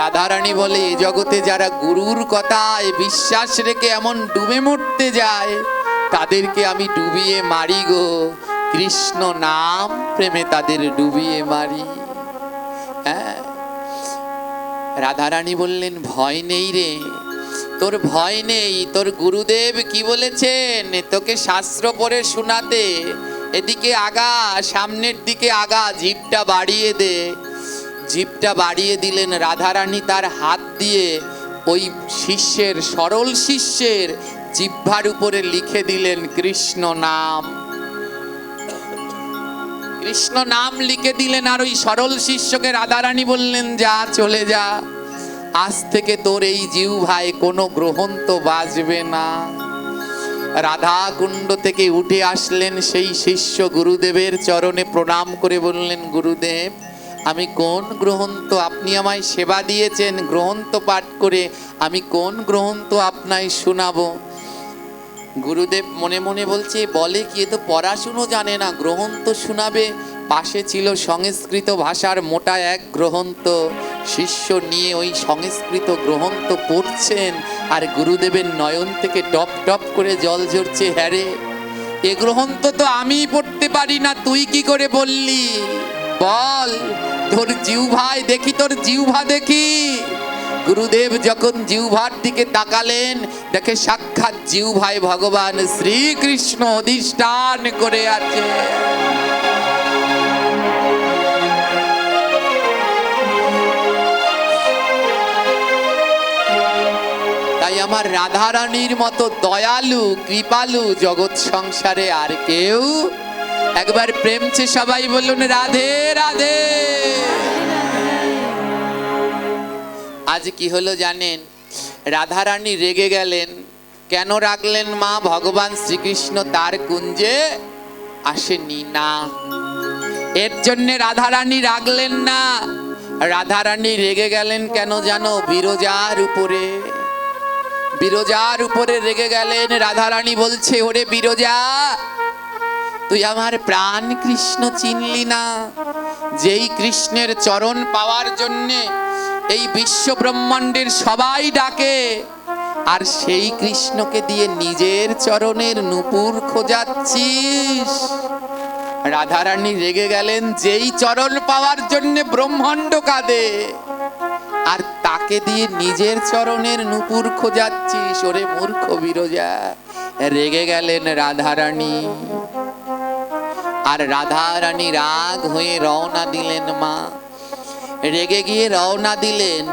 রাধা রানী বলে, এ জগতে যারা গুরুর কথায় বিশ্বাস রেখে এমন ডুবে মরতে যায় তাদেরকে আমি ডুবিয়ে মারি গো। কৃষ্ণ নাম প্রেমে তাদের ডুবিয়ে মারি। হ্যাঁ, রাধা রানী বললেন, ভয় নেই রে, তোর ভয় নেই। তোর গুরুদেব কি বলেছেন তোকে শাস্ত্র পড়ে শোনাতে? এদিকে আগা, সামনের দিকে আগা, জিভটা বাড়িয়ে দে। জিভটা বাড়িয়ে দিলেন রাধারানী, তার হাত দিয়ে ওই শিষ্যের, সরল শিষ্যের জিহ্বার উপরে লিখে দিলেন কৃষ্ণ নাম। কৃষ্ণ নাম লিখে দিলেন। আর ওই সরল শিষ্যকে রাধারানী বললেন, যা চলে যা, আজ থেকে তোর এই জিহ্বায় কোনো গ্রহন্ত বাজবে না। রাধা কুণ্ড থেকে উঠে আসলেন সেই শিষ্য, গুরুদেবের চরণে প্রণাম করে বললেন, গুরুদেব আমি কোন গ্রন্থ, আপনি আমায় সেবা দিয়েছেন গ্রন্থ পাঠ করে, আমি কোন গ্রন্থ আপনায় শোনাবো? গুরুদেব মনে মনে বলছে, বলে কি, এ তো পড়াশুনো জানে না, গ্রন্থ শোনাবে? পাশে ছিল সংস্কৃত ভাষার মোটা এক গ্রন্থ। শিষ্য নিয়ে ওই সংস্কৃত গ্রন্থ পড়ছেন, আর গুরুদেবের নয়ন থেকে টপ টপ করে জল ঝরছে। হ্যাঁ রে, এ গ্রন্থ তো আমি পড়তে পারি না, তুই কি করে বললি? বল, তোর জিহ্বায় দেখি, তোর জিহ্বা দেখি। গুরুদেব যখন জিহ্বার দিকে তাকালেন, দেখে সাক্ষাৎ জিহ্বায় ভগবান শ্রীকৃষ্ণ অধিষ্ঠান করে আছে। তাই আমার রাধারানীর মতো দয়ালু কৃপালু জগৎ সংসারে আর কেউ। একবার প্রেমছে সবাই বলুন, রাধে রাধে। আজ কি হলো জানেন? রাধারানী রেগে গেলেন। কেন রাগলেন মা? ভগবান শ্রীকৃষ্ণ তার কুঞ্জে আসেনি না, এর জন্য রাধারানী রাগলেন না। রাধারানী রেগে গেলেন কেন জানো? বিরজার উপরে। বিরজার উপরে রেগে গেলেন। রাধারানী বলছে, ওরে বিরজা, তুই আমার প্রাণ কৃষ্ণ চিনলি না? যেই কৃষ্ণের চরণ পাওয়ার জন্যে এই বিশ্ব ব্রহ্মাণ্ডের সবাই ডাকে, আর সেই কৃষ্ণকে দিয়ে নিজের চরণের নূপুর খোঁজাচ্ছিস। রাধারানী রেগে গেলেন, যেই চরণ পাওয়ার জন্য ব্রহ্মাণ্ড কাঁদে, আর তাকে দিয়ে নিজের চরণের নূপুর খোঁজাচ্ছিস। ওরে মূর্খ বিরজা। রেগে গেলেন রাধারানী। আর রাধারানী রাগ হয়ে রওনা দিলেন মা। রেগে গিয়ে রওনা দিলেন,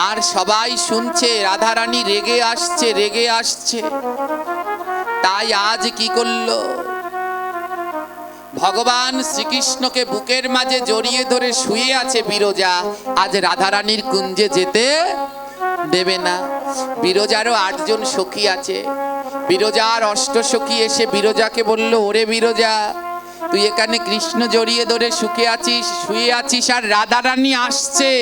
আর সবাই শুনছে রাধারানী রেগে আসছে, রেগে আসছে। তাই আজ কি করলো? ভগবান শ্রীকৃষ্ণকে বুকের মাঝে জড়িয়ে ধরে শুয়ে আছে বিরজা। আজ রাধারানীর কুঞ্জে যেতে দেবে না। বিরজারও 8 জন সখী আছে। বিরজার 8 সখী এসে বিরজাকে বলল, ওরে বিরজা, তুই এখানে কৃষ্ণ জড়িয়ে ধরে শুয়ে আছিস, আর রাধারানী আসছে,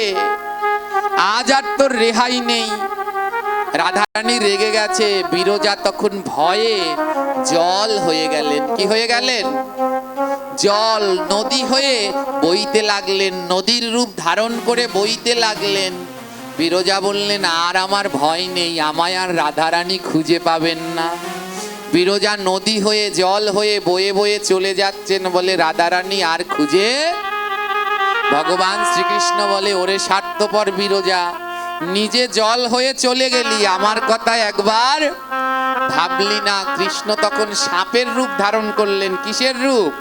আজ আর তোর রেহাই নেই। রাধারানী রেগে গেছে। বিরজা তখন ভয়ে জল হয়ে গেলেন। কি হয়ে গেলেন? জল, নদী হয়ে বইতে লাগলেন, নদীর রূপ ধারণ করে বইতে লাগলেন। বিরজা বললেন, আর আমার ভয় নেই, আমায় আর রাধারানী খুঁজে পাবেন না। বিরজা নদী হয়ে, জল হয়ে বয়ে বয়ে চলে যাচ্ছেন, বলে রাধারানী আর খুঁজে। ভগবান শ্রীকৃষ্ণ বলে, ওরে স্বার্থপর বিরজা, নিজে জল হয়ে চলে গেলি, আমার কথা একবার ভাবলি না। কৃষ্ণ তখন সাপের রূপ ধারণ করলেন। কিসের রূপ?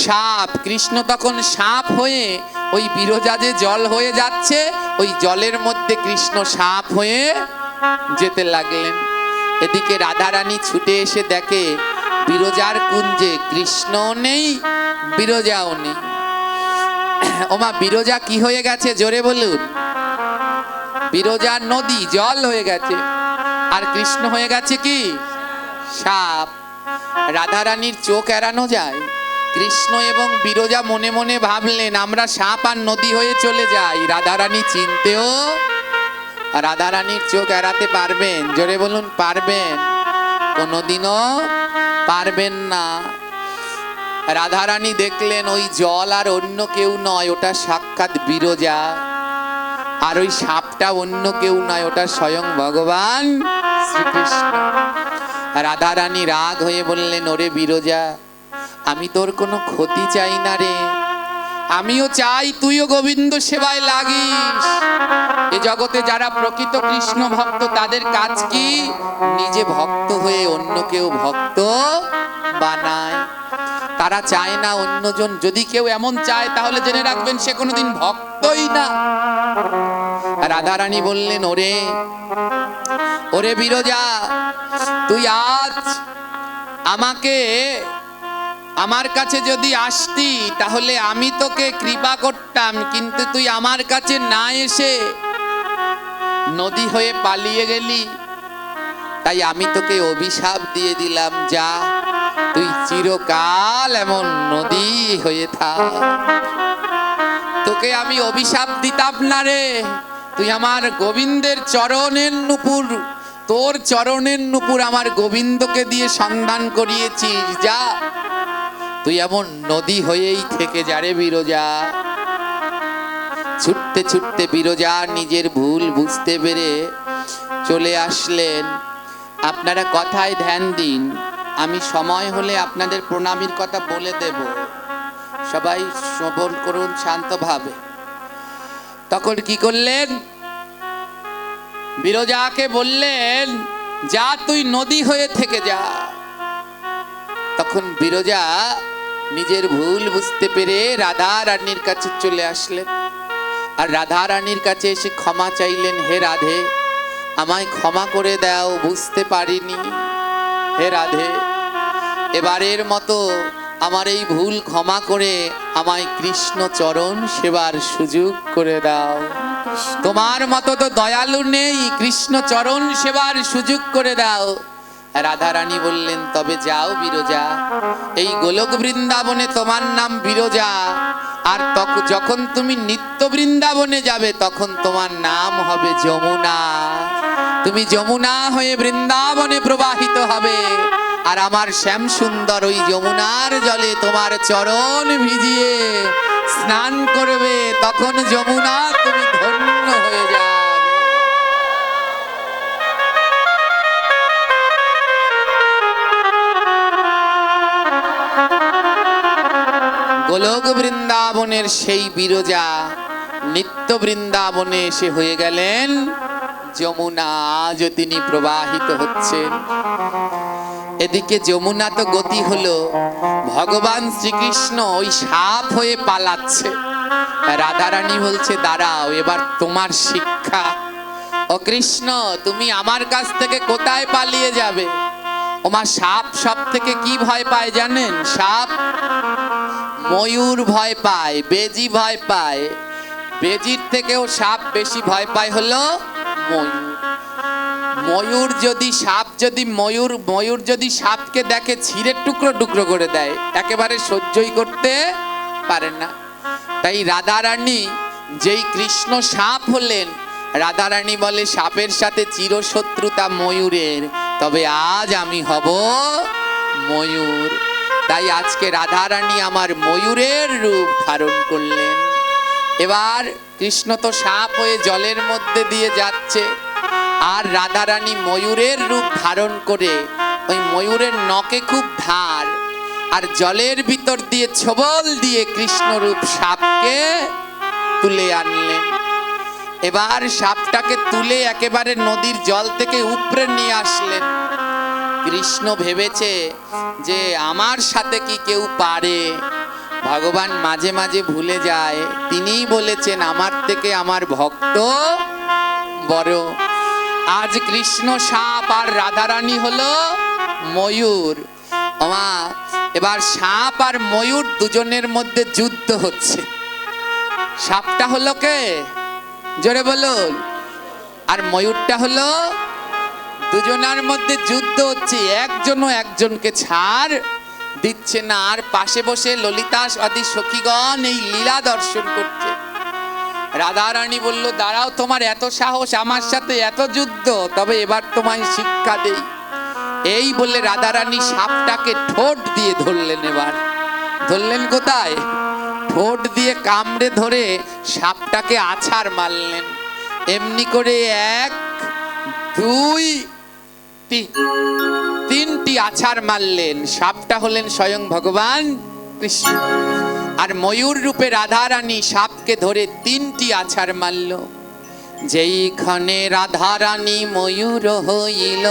সাপ। কৃষ্ণ তখন সাপ হয়ে ওই বিরজা যে জল হয়ে যাচ্ছে, ওই জলের মধ্যে কৃষ্ণ সাপ হয়ে যেতে লাগলেন। এদিকে রাধারানী ছুটে এসে দেখে বিরজার কুঞ্জে কৃষ্ণ নেই, বিরজাও নেই। ওমা বিরজা কি হয়ে গেছে জোরে বলুন? বিরজা নদী জল হয়ে গেছে, আর কৃষ্ণ হয়ে গেছে কি? সাপ। রাধারানীর চোখ এড়ানো যায়? কৃষ্ণ এবং বিরজা মনে মনে ভাবলেন আমরা সাপ আর নদী হয়ে চলে যাই। রাধারানী চিনতেও, রাধারানীর চোখ এড়াতে পারবেন? জোরে বলুন, পারবেন? কোনোদিনও পারবেন না। রাধারানী দেখলেন ওই জল আর অন্য কেউ নয়, ওটা সাক্ষাৎ বিরজা। আর ওই সাপটা অন্য কেউ নয়, ওটা স্বয়ং ভগবান শ্রীকৃষ্ণ। রাধারানী রাগ হয়ে বললেন, ওরে বিরজা, আমি তোর কোনো ক্ষতি চাই না রে, আমিও চাই তুইও গোবিন্দ সেবায় লাগিস। এ জগতে যারা প্রকৃত কৃষ্ণ ভক্ত তাদের কাজ কি? নিজে ভক্ত হয়ে অন্য কেউ ভক্ত বানায়। তারা চায় না অন্যজন, যদি কেউ এমন চায় তাহলে জেনে রাখবেন সে কোনোদিন ভক্তই না। রাধারানী বললেন, ওরে ওরে বিরজা, তুই আজ আমাকে, আমার কাছে যদি আসতি তাহলে আমি তোকে কৃপা করতাম, কিন্তু তুই আমার কাছে না এসে নদী হয়ে পালিয়ে গেলি, তাই আমি তোকে অভিশাপ দিয়ে দিলাম, যা তুই চিরকাল এমন নদী হয়ে থাক। তোকে আমি অভিশাপ দিতাম না রে, তুই আমার গোবিন্দের চরণের নূপুর, তোর চরণের নূপুর আমার গোবিন্দকে দিয়ে সন্ধান করিয়েছিস, যা তুই এমন নদী হয়েই থেকে যা রে বিরজা। ছুটতে ছুটতে বিরজা নিজের ভুল বুঝতে পেরে চলে আসলেন। আপনারা কথায় ধ্যান দিন, আমি সময় হলে আপনাদের প্রণামীর কথা বলে দেব, সবাই শ্রবণ করুন শান্তভাবে। তখন কি করলেন? বিরজাকে বললেন, যা তুই নদী হয়ে থেকে যা। তখন বিরজা নিজের ভুল বুঝতে পেরে রাধা রানীর কাছে চলে আসলেন, আর রাধা রানীর কাছে এসে ক্ষমা চাইলেন, হে রাধে, আমায় ক্ষমা করে দাও, বুঝতে পারিনি। হে রাধে, এবারের মতো আমার এই ভুল ক্ষমা করে আমায় কৃষ্ণ চরণ সেবার সুযোগ করে দাও। তোমার মতো তো দয়ালু নেই, কৃষ্ণ চরণ সেবার সুযোগ করে দাও। রাধারানী বললেন, তবে যাও বিরজা, এই গোলক বৃন্দাবনে তোমার নাম বিরজা, আর যখন তুমি নিত্য বৃন্দাবনে যাবে তখন তোমার নাম হবে যমুনা। তুমি যমুনা হয়ে বৃন্দাবনে প্রবাহিত হবে, আর আমার শ্যাম সুন্দর ওই যমুনার জলে তোমার চরণ ভিজিয়ে স্নান করবে, তখন যমুনা তুমি ধন্য হয়ে যাবে। গোলক বৃন্দাবনের সেই বিরজা নিত্য বৃন্দাবনে এসে হয়ে গেলেন যমুনা, আজ তিনি প্রবাহিত হচ্ছেন। এদিকে যমুনা তো গতি হলো, ভগবান শ্রীকৃষ্ণ ওই সাপ হয়ে পালাচ্ছে। রাধারানী বলছে, দাঁড়াও, এবার তোমার শিক্ষা। ও কৃষ্ণ, তুমি আমার কাছ থেকে কোথায় পালিয়ে যাবে? ওমা, সাপ সব থেকে কি ভয় পায় জানেন? সাপ ময়ূর ভয় পায়, বেজি ভয় পায়, বেজির থেকেও সাপ বেশি ভয় পায় হলো ময়ূর। ময়ূর যদি সাপকে দেখে ছিঁড়ে টুকরো টুকরো করে দেয়, একেবারে সহ্যই করতে পারে না। তাই রাধারানী যেই কৃষ্ণ সাপ হলেন, রাধারানী বলে সাপের সাথে চিরশত্রুতা ময়ূরের, তবে আজ আমি হব ময়ূর। তাই আজকে রাধারানী আমার ময়ূরের রূপ ধারণ করলেন। এবার কৃষ্ণ তো সাপ হয়ে জলের মধ্যে দিয়ে যাচ্ছে, আর রাধারানী ময়ূরের রূপ ধারণ করে, ওই ময়ূরের নখে খুব ধার, আর জলের ভিতর দিয়ে ছোবল দিয়ে কৃষ্ণরূপ সাপকে তুলে আনলেন। এবার সাপটাকে তুলে একেবারে নদীর জল থেকে উপরে নিয়ে আসলেন। কৃষ্ণ ভেবেছে যে আমার সাথে কি কেউ পারে? ভগবান মাঝে মাঝে ভুলে যায়, তিনিই বলেছেন আমার থেকে আমার ভক্ত বড়। আজ কৃষ্ণ সাপ আর রাধারানী হলো ময়ূর। এবার সাপ আর ময়ূর দুজনের মধ্যে যুদ্ধ হচ্ছে। সাপটা হলো কে? জোরে বলুন। আর ময়ূরটা হলো, দুজনের মধ্যে যুদ্ধ হচ্ছে, একজনও একজনকে ছাড় দিচ্ছে না। আর পাশে বসে ললিতা আদি সখীগণ এই লীলা দর্শন করছে। রাধারানী বলল, দাঁড়াও, তোমার এত সাহস, আমার সাথে এত যুদ্ধ, তবে এবার তোমায় শিক্ষা দেই। এই বলে রাধারানী সাপটাকে ঠোঁট দিয়ে ধরলেন। এবার ধরলেন কোথায়? ঠোঁট দিয়ে কামড়ে ধরে সাপটাকে আছাড় মারলেন। এমনি করে 1, 2, 3 তিনটি আছাড় মারলেন। সাপটা হলেন স্বয়ং ভগবান কৃষ্ণ। আর ময়ূর রূপে রাধারানী সাপকে ধরে 3টি আছাড় মারল। যেইখানে রাধারানী ময়ূর হইল,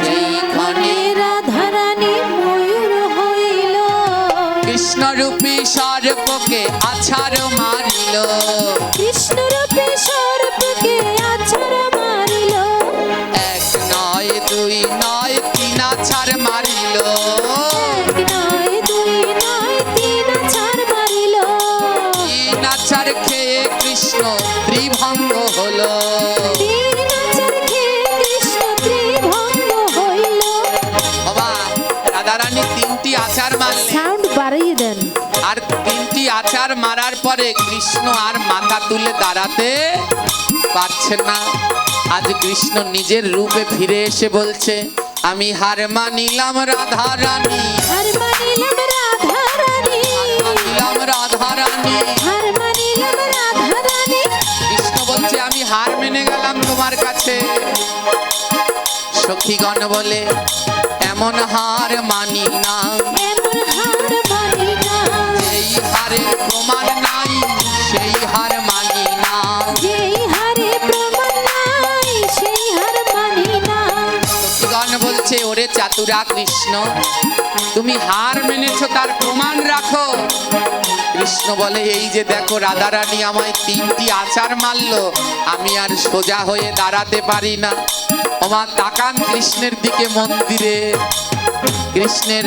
যেইখানে রাধারানী ময়ূর হইল, কৃষ্ণরূপী সর্পকে আছাড় মারিল, কৃষ্ণরূপে সর্পকে আছাড় মারিল, 1 নয় 2 নয় 3 আছাড় মারিল। 1 নয় 2 নয় 3 আছাড় মারিল। 3 আছাড় খেয়ে কৃষ্ণ ত্রিভঙ্গ হলো। 3 আছাড় খেয়ে কৃষ্ণ ত্রিভঙ্গ হইল। বাবা, রাধারানী 3টি আছাড় মারলেন। সাউন্ড বাড়িয়ে দেন। আর 3টি আছাড় মারার পরে কৃষ্ণ আর মাথা তুলে দাঁড়াতে পারছেন না। আজ কৃষ্ণ নিজের রূপে ফিরে এসে বলছে, আমি হার মানিলাম রাধারানী, হার মানিলাম রাধারানী, মানিলাম রাধারানী। হার মানিলাম রাধারানী। কৃষ্ণ বলছে, আমি হার মেনে গেলাম তোমার কাছে। সখীগণ বলে, এমন হার মানি না, এমন হার মানি না, যেই হারের প্রমাণ নাই সেই হার মানি না। যেই হারে প্রমাণ নাই সেই হার মানি না। সখীগণ বলছে, ওরে চাতুরা কৃষ্ণ, তুমি হার মেনেছো, তার প্রমাণ রাখো। কৃষ্ণ বলে, এই যে দেখো, রাধারানী আমায় 3টি আছাড় মারলো, আমি আর সোজা হয়ে দাঁড়াতে পারি না। ওমা, তাকান কৃষ্ণের দিকে মন্দিরে। কৃষ্ণের,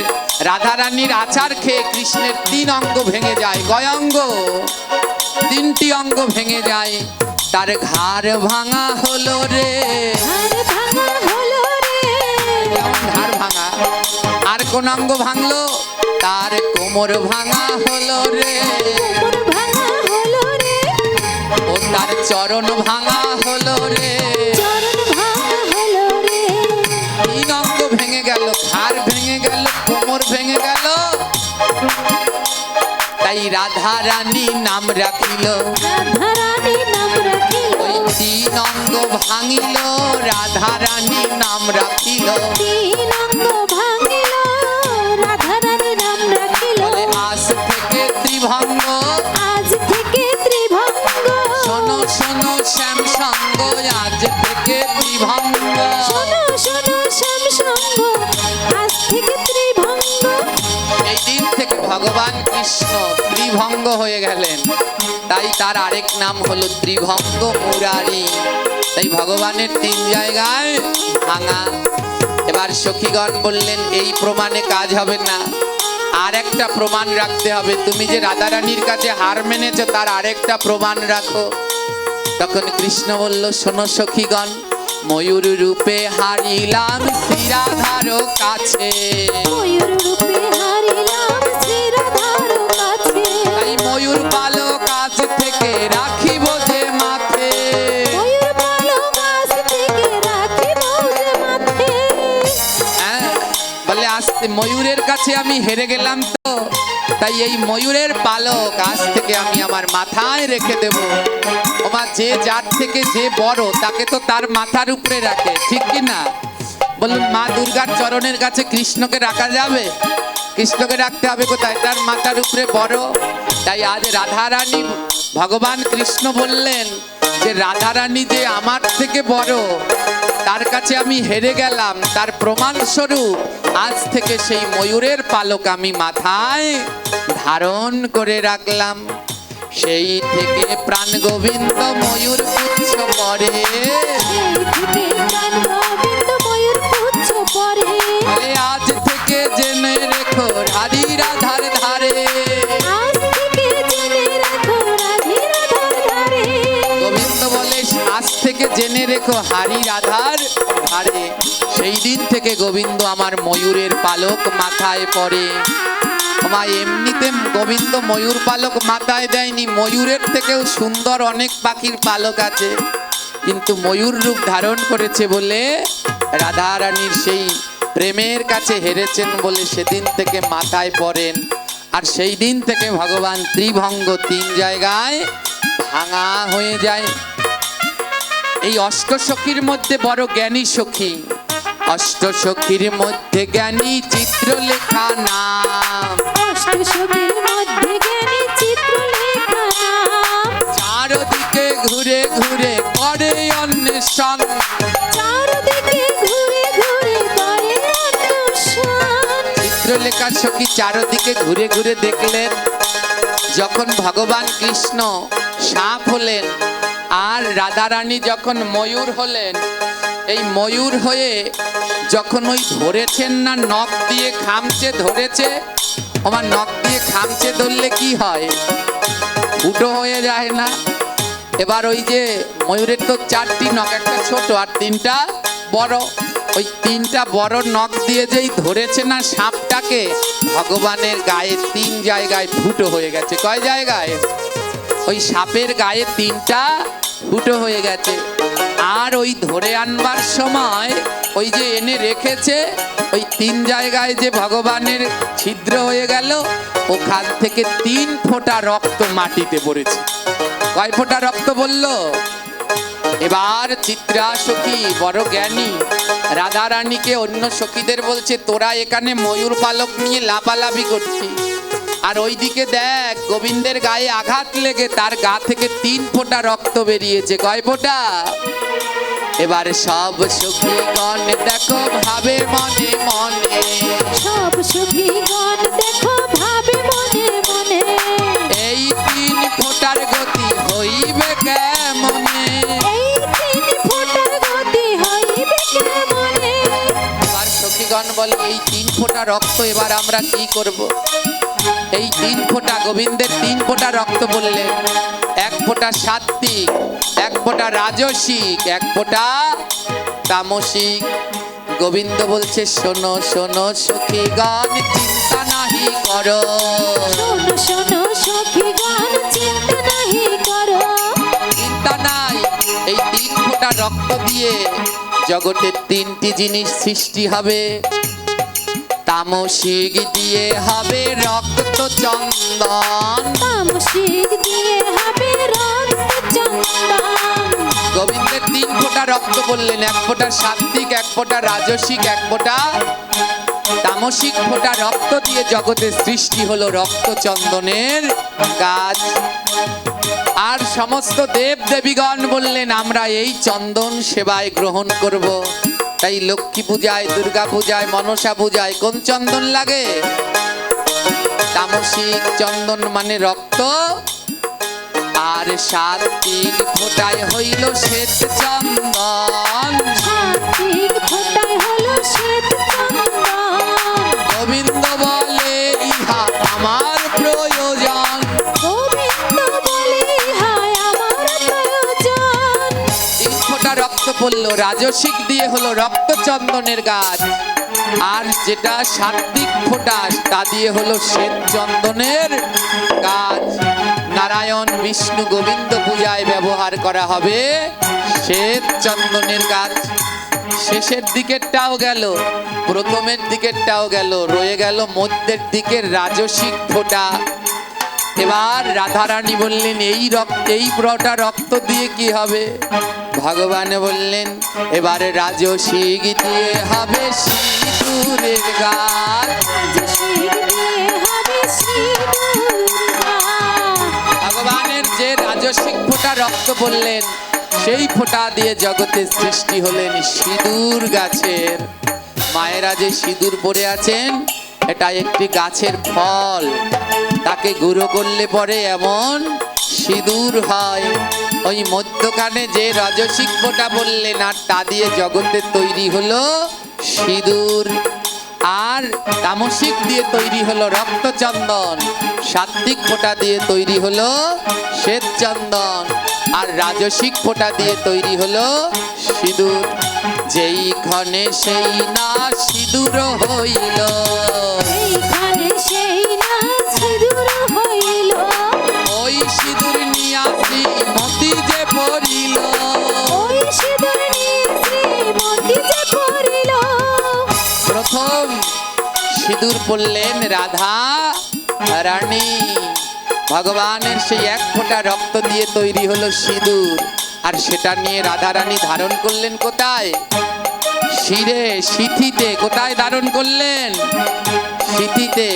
রাধারানীর আছাড় খেয়ে কৃষ্ণের 3 অঙ্গ ভেঙে যায়। কয় অঙ্গ? 3টি অঙ্গ ভেঙে যায়। তার ঘাড় ভাঙা হলো রে। হার ভাঙা হলো রে। যেমন ঘাড় ভাঙা। আর কোন অঙ্গ ভাঙলো? তার কোমর ভাঙা হলো রে। কোমর ভাঙা হলো রে। ও তার চরণ ভাঙা হলো রে। চরণ ভাঙা হলো রে। 3 অঙ্গ ভেঙে গেল, ঘাড় ভেঙে গেল, কোমর ভেঙে গেল। তাই রাধারানী নাম রাখিল। রাধারানী নাম রাখিল। ওই 3 অঙ্গ ভাঙিল, রাধারানী নাম রাখিল। 3 অঙ্গ ভাঙিল, রাধারানী নাম রাখিল। বলে, আজ থেকে ত্রিভঙ্গ, আজ থেকে ত্রিভঙ্গ। শোনো শোনো শ্যাম সঙ্গ, আজ থেকে ত্রিভঙ্গ। শোনো শোনো শ্যাম সঙ্গ, আজ থেকে ত্রিভঙ্গ। এই দিন থেকে ভগবান কৃষ্ণ ত্রিভঙ্গ হয়ে গেলেন। তাই তার আরেক নাম হলো ত্রিভঙ্গ মুরারি। তাই ভগবানের 3 জায়গায় ভাঙা। এবার সখীগণ বললেন, এই প্রমাণে কাজ হবে না, আর একটা প্রমাণ রাখতে হবে। তুমি যে রাধারানীর কাছে হার মেনেছো, তার আরেকটা প্রমাণ রাখো। তখন কৃষ্ণ বলল, শোনো সখীগণ, ময়ূর রূপে হারিলাম শ্রীরাধার কাছে। ময়ূর রূপে হারিলাম শ্রীরাধার কাছে। তাই ময়ূর পালক কাছ থেকে রাখিব যে মাথে। ময়ূর পালক কাছ থেকে রাখিব যে মাথে। হ্যাঁ, বলে, আসতে ময়ূরের কাছে আমি হেরে গেলাম, তো তাই এই ময়ূরের পালক আজ থেকে আমি আমার মাথায় রেখে দেব। ওমা, যে যার থেকে যে বড়, তাকে তো তার মাথার উপরে রাখে, ঠিক কি না? বলুন, মা দুর্গার চরণের কাছে কৃষ্ণকে রাখা যাবে? কৃষ্ণকে রাখতে হবে কোথায়? তার মাথার উপরে বড়। তাই আজ রাধারানী, ভগবান কৃষ্ণ বললেন যে রাধারানী যে আমার থেকে বড়, তার কাছে আমি হেরে গেলাম, তার প্রমাণ স্বরূপ আজ থেকে সেই ময়ূরের পালক আমি মাথায় ধারণ করে রাখলাম। সেই থেকে প্রাণ গোবিন্দ ময়ূর পুচ্ছ পরে। সেই থেকে প্রাণ গোবিন্দ ময়ূর পুচ্ছ পরে। বলে, আজ থেকে জেনে রেখো রাধি রাধার ধারে। আজ থেকে জেনে রাখো রাধে আজ থেকে জেনে রেখো হারি রাধার ধারে, সেই দিন থেকে গোবিন্দ আমার ময়ূরের পালক মাথায় পড়ে। মা এমনিতে গোবিন্দ ময়ূর পালক মাথায় দেয়নি, ময়ূরের থেকেও সুন্দর অনেক পাখির পালক আছে, কিন্তু ময়ূর রূপ ধারণ করেছে বলে রাধা রানীর সেই প্রেমের কাছে হেরেছেন বলে সেদিন থেকে মাথায় পড়েন। আর সেই দিন থেকে ভগবান ত্রিভঙ্গ তিন জায়গায় ভাঙা হয়ে যায়। এই অষ্টসখীর মধ্যে বড় জ্ঞানী সখী, অষ্টসখীর মধ্যে জ্ঞানী চিত্রলেখা নাম, অষ্টসখীর মধ্যে জ্ঞানী চিত্রলেখা নাম। চারদিকে ঘুরে ঘুরে করে অন্বেষণ, চারদিকে ঘুরে ঘুরে করে অন্বেষণ। চিত্রলেখা সখী চারদিকে ঘুরে ঘুরে দেখলেন যখন ভগবান কৃষ্ণ সাপ হলেন আর রাধারানী যখন ময়ূর হলেন, এই ময়ূর হয়ে যখন ওই ধরেছেন না নখ দিয়ে খামচে ধরেছে, আমার নখ দিয়ে খামচে ধরলে কি হয়, ফুটো হয়ে যায় না। এবার ওই যে ময়ূরের তো চারটি নখ, একটা ছোট আর তিনটা বড়, ওই তিনটা বড় নখ দিয়ে যেই ধরেছে না সাপটাকে, ভগবানের গায়ে তিন জায়গায় ফুটো হয়ে গেছে। কয় জায়গায়? ওই সাপের গায়ে তিনটা ফুটো হয়ে গেছে। আর ওই ধরে আনবার সময় ওই যে এনে রেখেছে ওই তিন জায়গায় যে ভগবানের ছিদ্র হয়ে গেল, ওখান থেকে 3 ফোঁটা রক্ত মাটিতে পড়েছে। কয় ফোঁটা রক্ত বললো? এবার চিত্রা সখী বড় জ্ঞানী রাধা রানীকে অন্য সখীদের বলছে, তোরা এখানে ময়ূর পালক নিয়ে লাফালাফি করছিস, আর ওইদিকে দেখ গোবিন্দের গায়ে আঘাত লেগে তার গা থেকে 3 ফোঁটা রক্ত বেরিয়েছে। কয় ফোঁটা? এবার সব সখীগণ দেখো ভাবে মনে মনে, সব সখীগণ দেখো ভাবে মনে মনে, এই 3 ফোঁটার গতি হইবে কেমনে, এই 3 ফোঁটার গতি হইবে কেমনে। এবার সখীগণ বলে, এই 3 ফোঁটা রক্ত এবার আমরা কি করব? এই 3 ফোঁটা গোবিন্দের 3 ফোঁটা রক্ত বললে, 1 ফোঁটা সাত্বিক, 1 ফোঁটা রাজসিক, 1 ফোঁটা তামসিক। গোবিন্দ বলছে, শোনো শোনো সখীগণ চিন্তা নাহি করো, শোনো শোনো সখীগণ চিন্তা নাহি করো, চিন্তা নাই। এই 3 ফোঁটা রক্ত দিয়ে জগতের 3টি জিনিস সৃষ্টি হবে। তামসিক দিয়ে হবে রক্ত চন্দন, তামসিক দিয়ে হবে রক্ত চন্দন। গোবিন্দের 3 ফোঁটা রক্ত বললেন, 1 ফোঁটা সাত্বিক, 1 ফোঁটা রাজসিক, 1 ফোঁটা তামসিক ফোঁটা রক্ত দিয়ে জগতে সৃষ্টি হলো রক্ত চন্দনের গাছ। আর সমস্ত দেব দেবীগণ বললেন, আমরা এই চন্দন সেবায় গ্রহণ করব। তাই লক্ষ্মী পূজায়, দুর্গা পূজায়, মনসা পূজায় কোন চন্দন লাগে? তামসিক চন্দন মানে রক্ত, আর সাত্বিক ফোঁটায় হইল শ্বেত চন্দন, সাত্বিক ফোঁটায় হলো শ্বেত চন্দন। গোবিন্দ বলে ইহা আমার প্রয়োজন, গোবিন্দ বলে ইহাই আমার প্রয়োজন। 3 ফোঁটা রক্ত পড়লো, রাজসিক দিয়ে হলো রক্ত চন্দনের গাছ, আর যেটা সাত্বিক ফোঁটা তা দিয়ে হলো শ্বেত চন্দনের গাছ। নারায়ণ বিষ্ণু গোবিন্দ পূজায় ব্যবহার করা হবে শ্বেত চন্দনের গাছ। শেষের দিকেরটাও গেল, প্রথমের দিকেরটাও গেল, রয়ে গেল মধ্যের দিকের রাজসিক ফোঁটা। এবার রাধারানী বললেন, এই ফোঁটা রক্ত দিয়ে কি হবে? ভগবান বললেন, এবারে রাজসিক দিয়ে হবে সিঁদুরের গাছ। রাজসিক দিয়ে হবে সিঁদুর গাছ। ভগবানের যে রাজসিক ফোঁটা রক্ত বললেন, সেই ফোঁটা দিয়ে জগতে সৃষ্টি হলেন সিঁদুর গাছের। মায়েরা যে সিঁদুর পরে আছেন, এটা একটি গাছের ফল, তাকে গুঁড়ো করলে পরে এমন সিঁদুর হয়। ওই মধ্যখানে যে রাজসিক ফোঁটা বললেন, আর তা দিয়ে জগতে তৈরি হলো সিঁদুর। আর তামসিক দিয়ে তৈরি হলো রক্তচন্দন, সাত্বিক ফোঁটা দিয়ে তৈরি হলো শ্বেত চন্দন, আর রাজসিক ফোঁটা দিয়ে তৈরি হলো সিঁদুর। যেই ক্ষণে সেই না সিঁদুর হইল, এইখানে সেই না সিঁদুর হইল, ওই সিঁদুর নিয়া শ্রীমতী যে পড়িল। ওই সিঁদুর নিয়ে শ্রীমতী যে পড়িল। প্রথম সিঁদুর পড়লেন রাধা রানী। ভগবানের সেই এক ফোঁটা রক্ত দিয়ে তৈরি হলো সিঁদুর, আর সেটা নিয়ে রাধা রানী ধারণ করলেন কোথায়? শিরে, সিথিতে। কোথায় ধারণ করলেন? সিথিতে।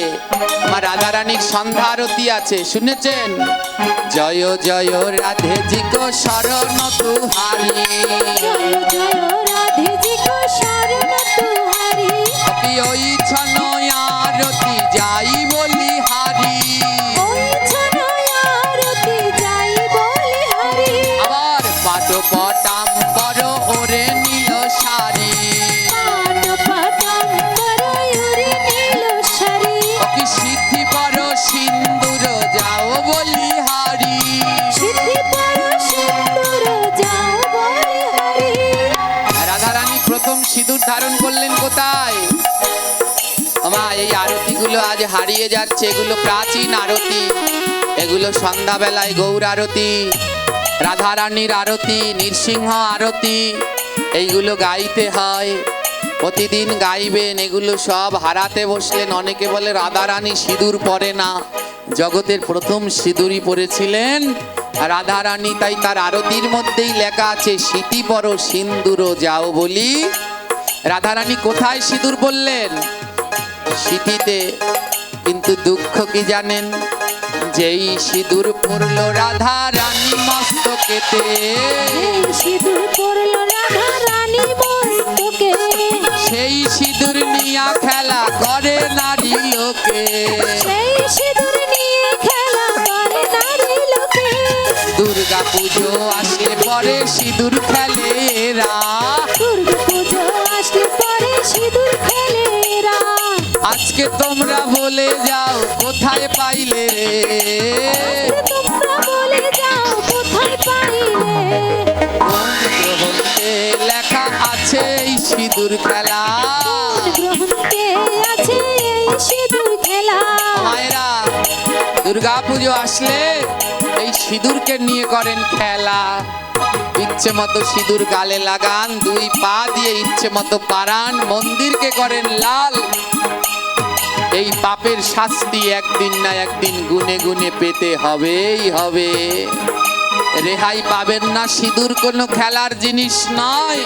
আমার রাধা রানীর সন্ধ্যা আরতি আছে, শুনেছেন? জয় জয় রাধে জি গো শরণ তুহারি, জয় জয় রাধে জি গো শরণ তুহারি। অতি ওই ছন আরতি যাই বলি হারি। ওই ছনয় আরতি যাই বলি হারি। আবার পাট পটাম্বর ওরে নীল শাড়ি, পাট পটাম্বর ওরে নীল শাড়ি। অকি সিদ্ধি পর সিন্দুর যাও বলি হারি। সিদ্ধি পর সিন্দুর যাও বলি হারি। রাধারানী প্রথম সিঁদুর ধারণ করলেন কোথায়? আমা এই আরতিগুলো আজ হারিয়ে যাচ্ছে, এগুলো প্রাচীন আরতি, এগুলো সন্ধ্যাবেলায় গৌর আরতি, রাধারানীর আরতি, নৃসিংহ আরতি, এইগুলো গাইতে হয়, প্রতিদিন গাইবেন। এগুলো সব হারাতে বসলেন। অনেকে বলে রাধারানী সিঁদুর পরে না, জগতের প্রথম সিঁদুরই পরেছিলেন রাধারানী, তাই তার আরতির মধ্যেই লেখা আছে সিঁথি পর সিন্দুর যাও বলি। রাধারানী কোথায় সিঁদুর পরলেন? সিঁথিতে। কিন্তু দুঃখ কি জানেন? যেই সিঁদুর পরল রাধা রানী মস্তকেতে, এই সিঁদুর পরল রাধা রানী মস্তকে। সেই সিঁদুর নিয়া খেলা করে নারী লোকে। সেই সিঁদুর নিয়ে খেলা করে নারী লোকে। দুর্গা পুজো আসলে পরে সিঁদুর খেলে এরা, দুর্গা পুজো আসলে পরে সিঁদুর খেলে এরা। আজকে তোমরা বলে যাও কোথায় পাইলে রে, তোমরা বলে যাও কোথায় পাইলে। কোন গ্রন্থে লেখা আছে এই সিঁদুর খেলা। গ্রহণকে আছে এই সিঁদুর খেলা। মায়েরা দুর্গা পুজো আসলে এই সিঁদুরকে নিয়ে করেন খেলা। ইচ্ছে মতো সিঁদুর গালে লাগান, দুই পা দিয়ে ইচ্ছে মতো পারান, মন্দিরকে করেন লাল। এই পাপের শাস্তি একদিন না একদিন গুনে গুনে পেতে হবেই হবে, রেহাই পাবেন না। সিঁদুর কোনো খেলার জিনিস নয়।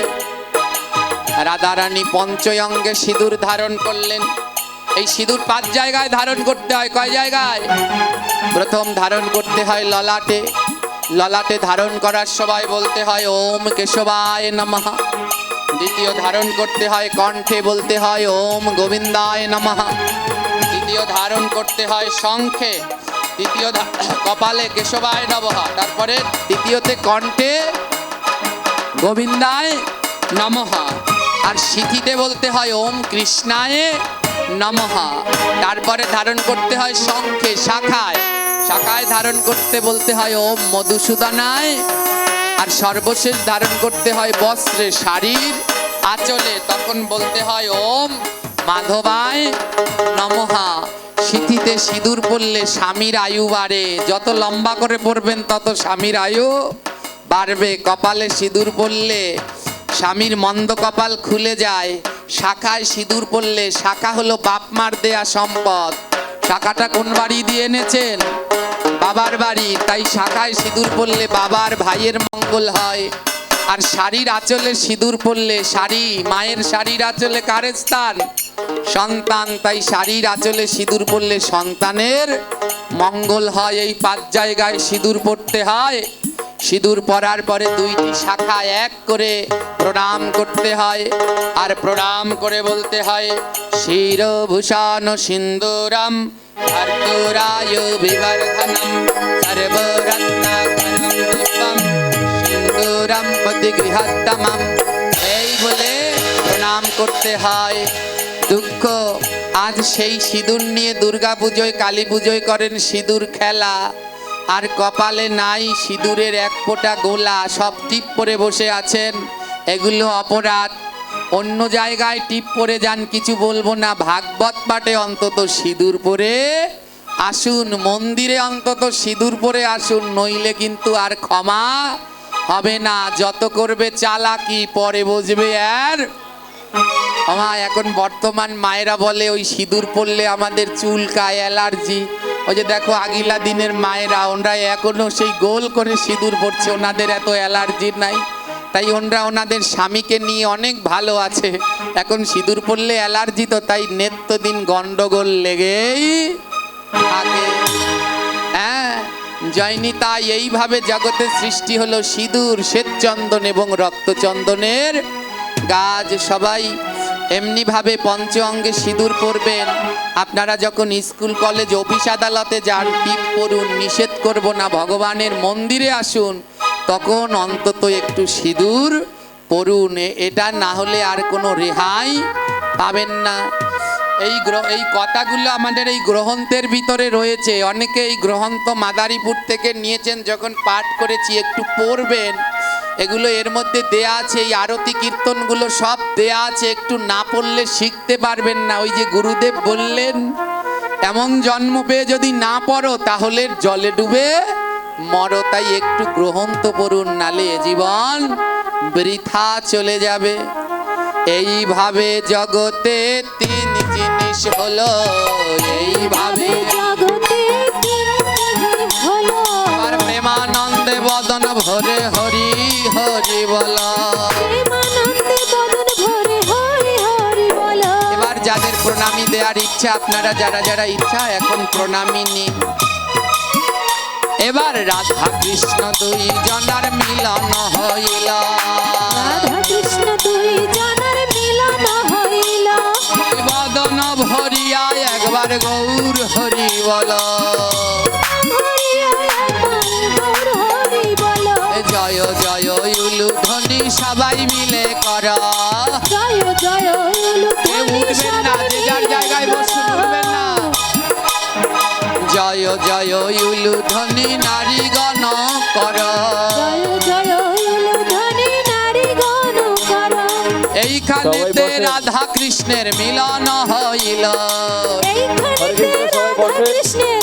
রাধারানী পঞ্চয়ঙ্গে সিঁদুর ধারণ করলেন। এই সিঁদুর 5 জায়গায় ধারণ করতে হয়। কয় জায়গায়? প্রথম ধারণ করতে হয় ললাটে। ললাটে ধারণ করার সময় বলতে হয় ওম কেশবায় নমঃ। দ্বিতীয় ধারণ করতে হয় কণ্ঠে, বলতে হয় ওম গোবিন্দায় নমঃ। দ্বিতীয় ধারণ করতে হয় শঙ্খে। তৃতীয় কপালে কেশবায় নমঃ। তারপরে তৃতীয়তে কণ্ঠে গোবিন্দায় নমঃ। আর সিঁথিতে বলতে হয় ওম কৃষ্ণায় নমঃ। তারপরে ধারণ করতে হয় শঙ্খে, শাখায়। শাখায় ধারণ করতে বলতে হয় ওম মধুসূদনায়। আর সর্বশেষ ধারণ করতে হয় বস্ত্রে, শাড়ির আঁচলে, তখন বলতে হয় ওম মাধবায় নমঃ। সিঁথিতে সিঁদুর পরলে স্বামীর আয়ু বাড়ে, যত লম্বা করে পরবেন তত স্বামীর আয়ু বাড়বে। কপালে সিঁদুর পরলে স্বামীর মন্দ কপাল খুলে যায়। শাখায় সিঁদুর পরলে, শাখা হলো বাপ মার দেয়া সম্পদ। শাখাটা কোন বাড়ি দিয়ে এনেছেন? বাবার বাড়ি। তাই শাখায় সিঁদুর পরলে বাবার ভাইয়ের মঙ্গল হয়। আর শাড়ির আঁচলে সিঁদুর পরলে, শাড়ি মায়ের শাড়ির আঁচলে কার স্থান? সন্তান। তাই শাড়ির আঁচলে সিঁদুর পরলে সন্তানের মঙ্গল হয়। এই 5 জায়গায় সিঁদুর পরতে হয়। সিঁদুর পরার পরে 2টি শাখা এক করে প্রণাম করতে হয়। আর প্রণাম করে বলতে হয় শিরভূষণ সিন্দুরম কর্পূরায় বিবর্ধনম সর্বরত্নাকরম পুষ্পম সিন্দুরম পতিগৃহোত্তমম। এই বলে প্রণাম করতে হয়। দুঃখ আজ সেই সিঁদুর নিয়ে দুর্গা পুজোয় কালী পুজোয় করেন সিঁদুর খেলা, আর কপালে নাই সিঁদুরের এক ফোঁটা গোলা, সব টিপ পরে বসে আছেন। এগুলো অপরাধ। অন্য জায়গায় টিপ পরে যান, কিছু বলবো না, ভাগবত পাঠে অন্তত সিঁদুর পরে আসুন, মন্দিরে অন্তত সিঁদুর পরে আসুন, নইলে কিন্তু আর ক্ষমা হবে না। যত করবে চালাকি পরে বুঝবে আর ক্ষমা। এখন বর্তমান মায়েরা বলে ওই সিঁদুর পরলে আমাদের চুলকায়, অ্যালার্জি। ওই যে দেখো আগিলা দিনের মায়েরা, ওনারা এখনো সেই গোল করে সিঁদুর পরছে, ওনাদের এত অ্যালার্জি নাই, তাই ওনারা ওনাদের স্বামীকে নিয়ে অনেক ভালো আছে। এখন সিঁদুর পরলে অ্যালার্জি তো, তাই নিত্যদিন গন্ডগোল লেগেই থাকে। হ্যাঁ জয়নি, তাই এইভাবে জগতে সৃষ্টি হলো সিঁদুর, শ্বেতচন্দন এবং রক্তচন্দনের গাছ। সবাই এমনিভাবে পঞ্চ অঙ্গে সিঁদুর পরবেন। আপনারা যখন স্কুল কলেজ অফিস আদালতে যান টিপ পরুন, নিষেধ করব না। ভগবানের মন্দিরে আসুন, তখন অন্তত একটু সিঁদুর পরুন। এটা না হলে আর কোনো রেহাই পাবেন না। এই কথাগুলো আমাদের এই গ্রন্থের ভিতরে রয়েছে। অনেকে এই গ্রন্থ মাদারীপুর থেকে নিয়েছেন, যখন পাঠ করেছি একটু পড়বেন। এগুলো এর মধ্যে দেয়া আছে, এই আরতি কীর্তনগুলো সব দেয়া আছে, একটু না পড়লে শিখতে পারবেন না। ওই যে গুরুদেব বললেন, এমন জন্ম পেয়ে যদি না পড়ো তাহলে জলে ডুবে মরো। তাই একটু গ্রন্থ পড়ুন, নালে এ জীবন বৃথা চলে যাবে। এইভাবে জগতে তিন জিনিস হলো, এইভাবে জগতে তিন হলো, আর প্রেমানন্দে বদন ভরে হরি হরি বল। প্রেমানন্দে বদন ভরে হরি হরি বল। এবার যাদের প্রণামী দেওয়ার ইচ্ছা, আপনারা যারা যারা ইচ্ছা এখন প্রণামী নিন। এবার রাধা কৃষ্ণ দুই জনার মিলন হইল, রাধা কৃষ্ণ দুই জনের মিলন হইল, বদন ভরিয়া একবার গৌর হরি বল। হরিয়া একবার হরি বল। জয় জয় উলু ধ্বনি সবাই মিলে কর। জয় জয় কেউ উঠবেন না, যে যার জায়গায় বসুন, উঠবেন না। জয় জয় উলু ধ্বনি নারী গণ কর। জয় জয় ধনী নারী গণ কর। এইখানেতে রাধা কৃষ্ণের মিলন হইল, এইখানেতে রাধা কৃষ্ণের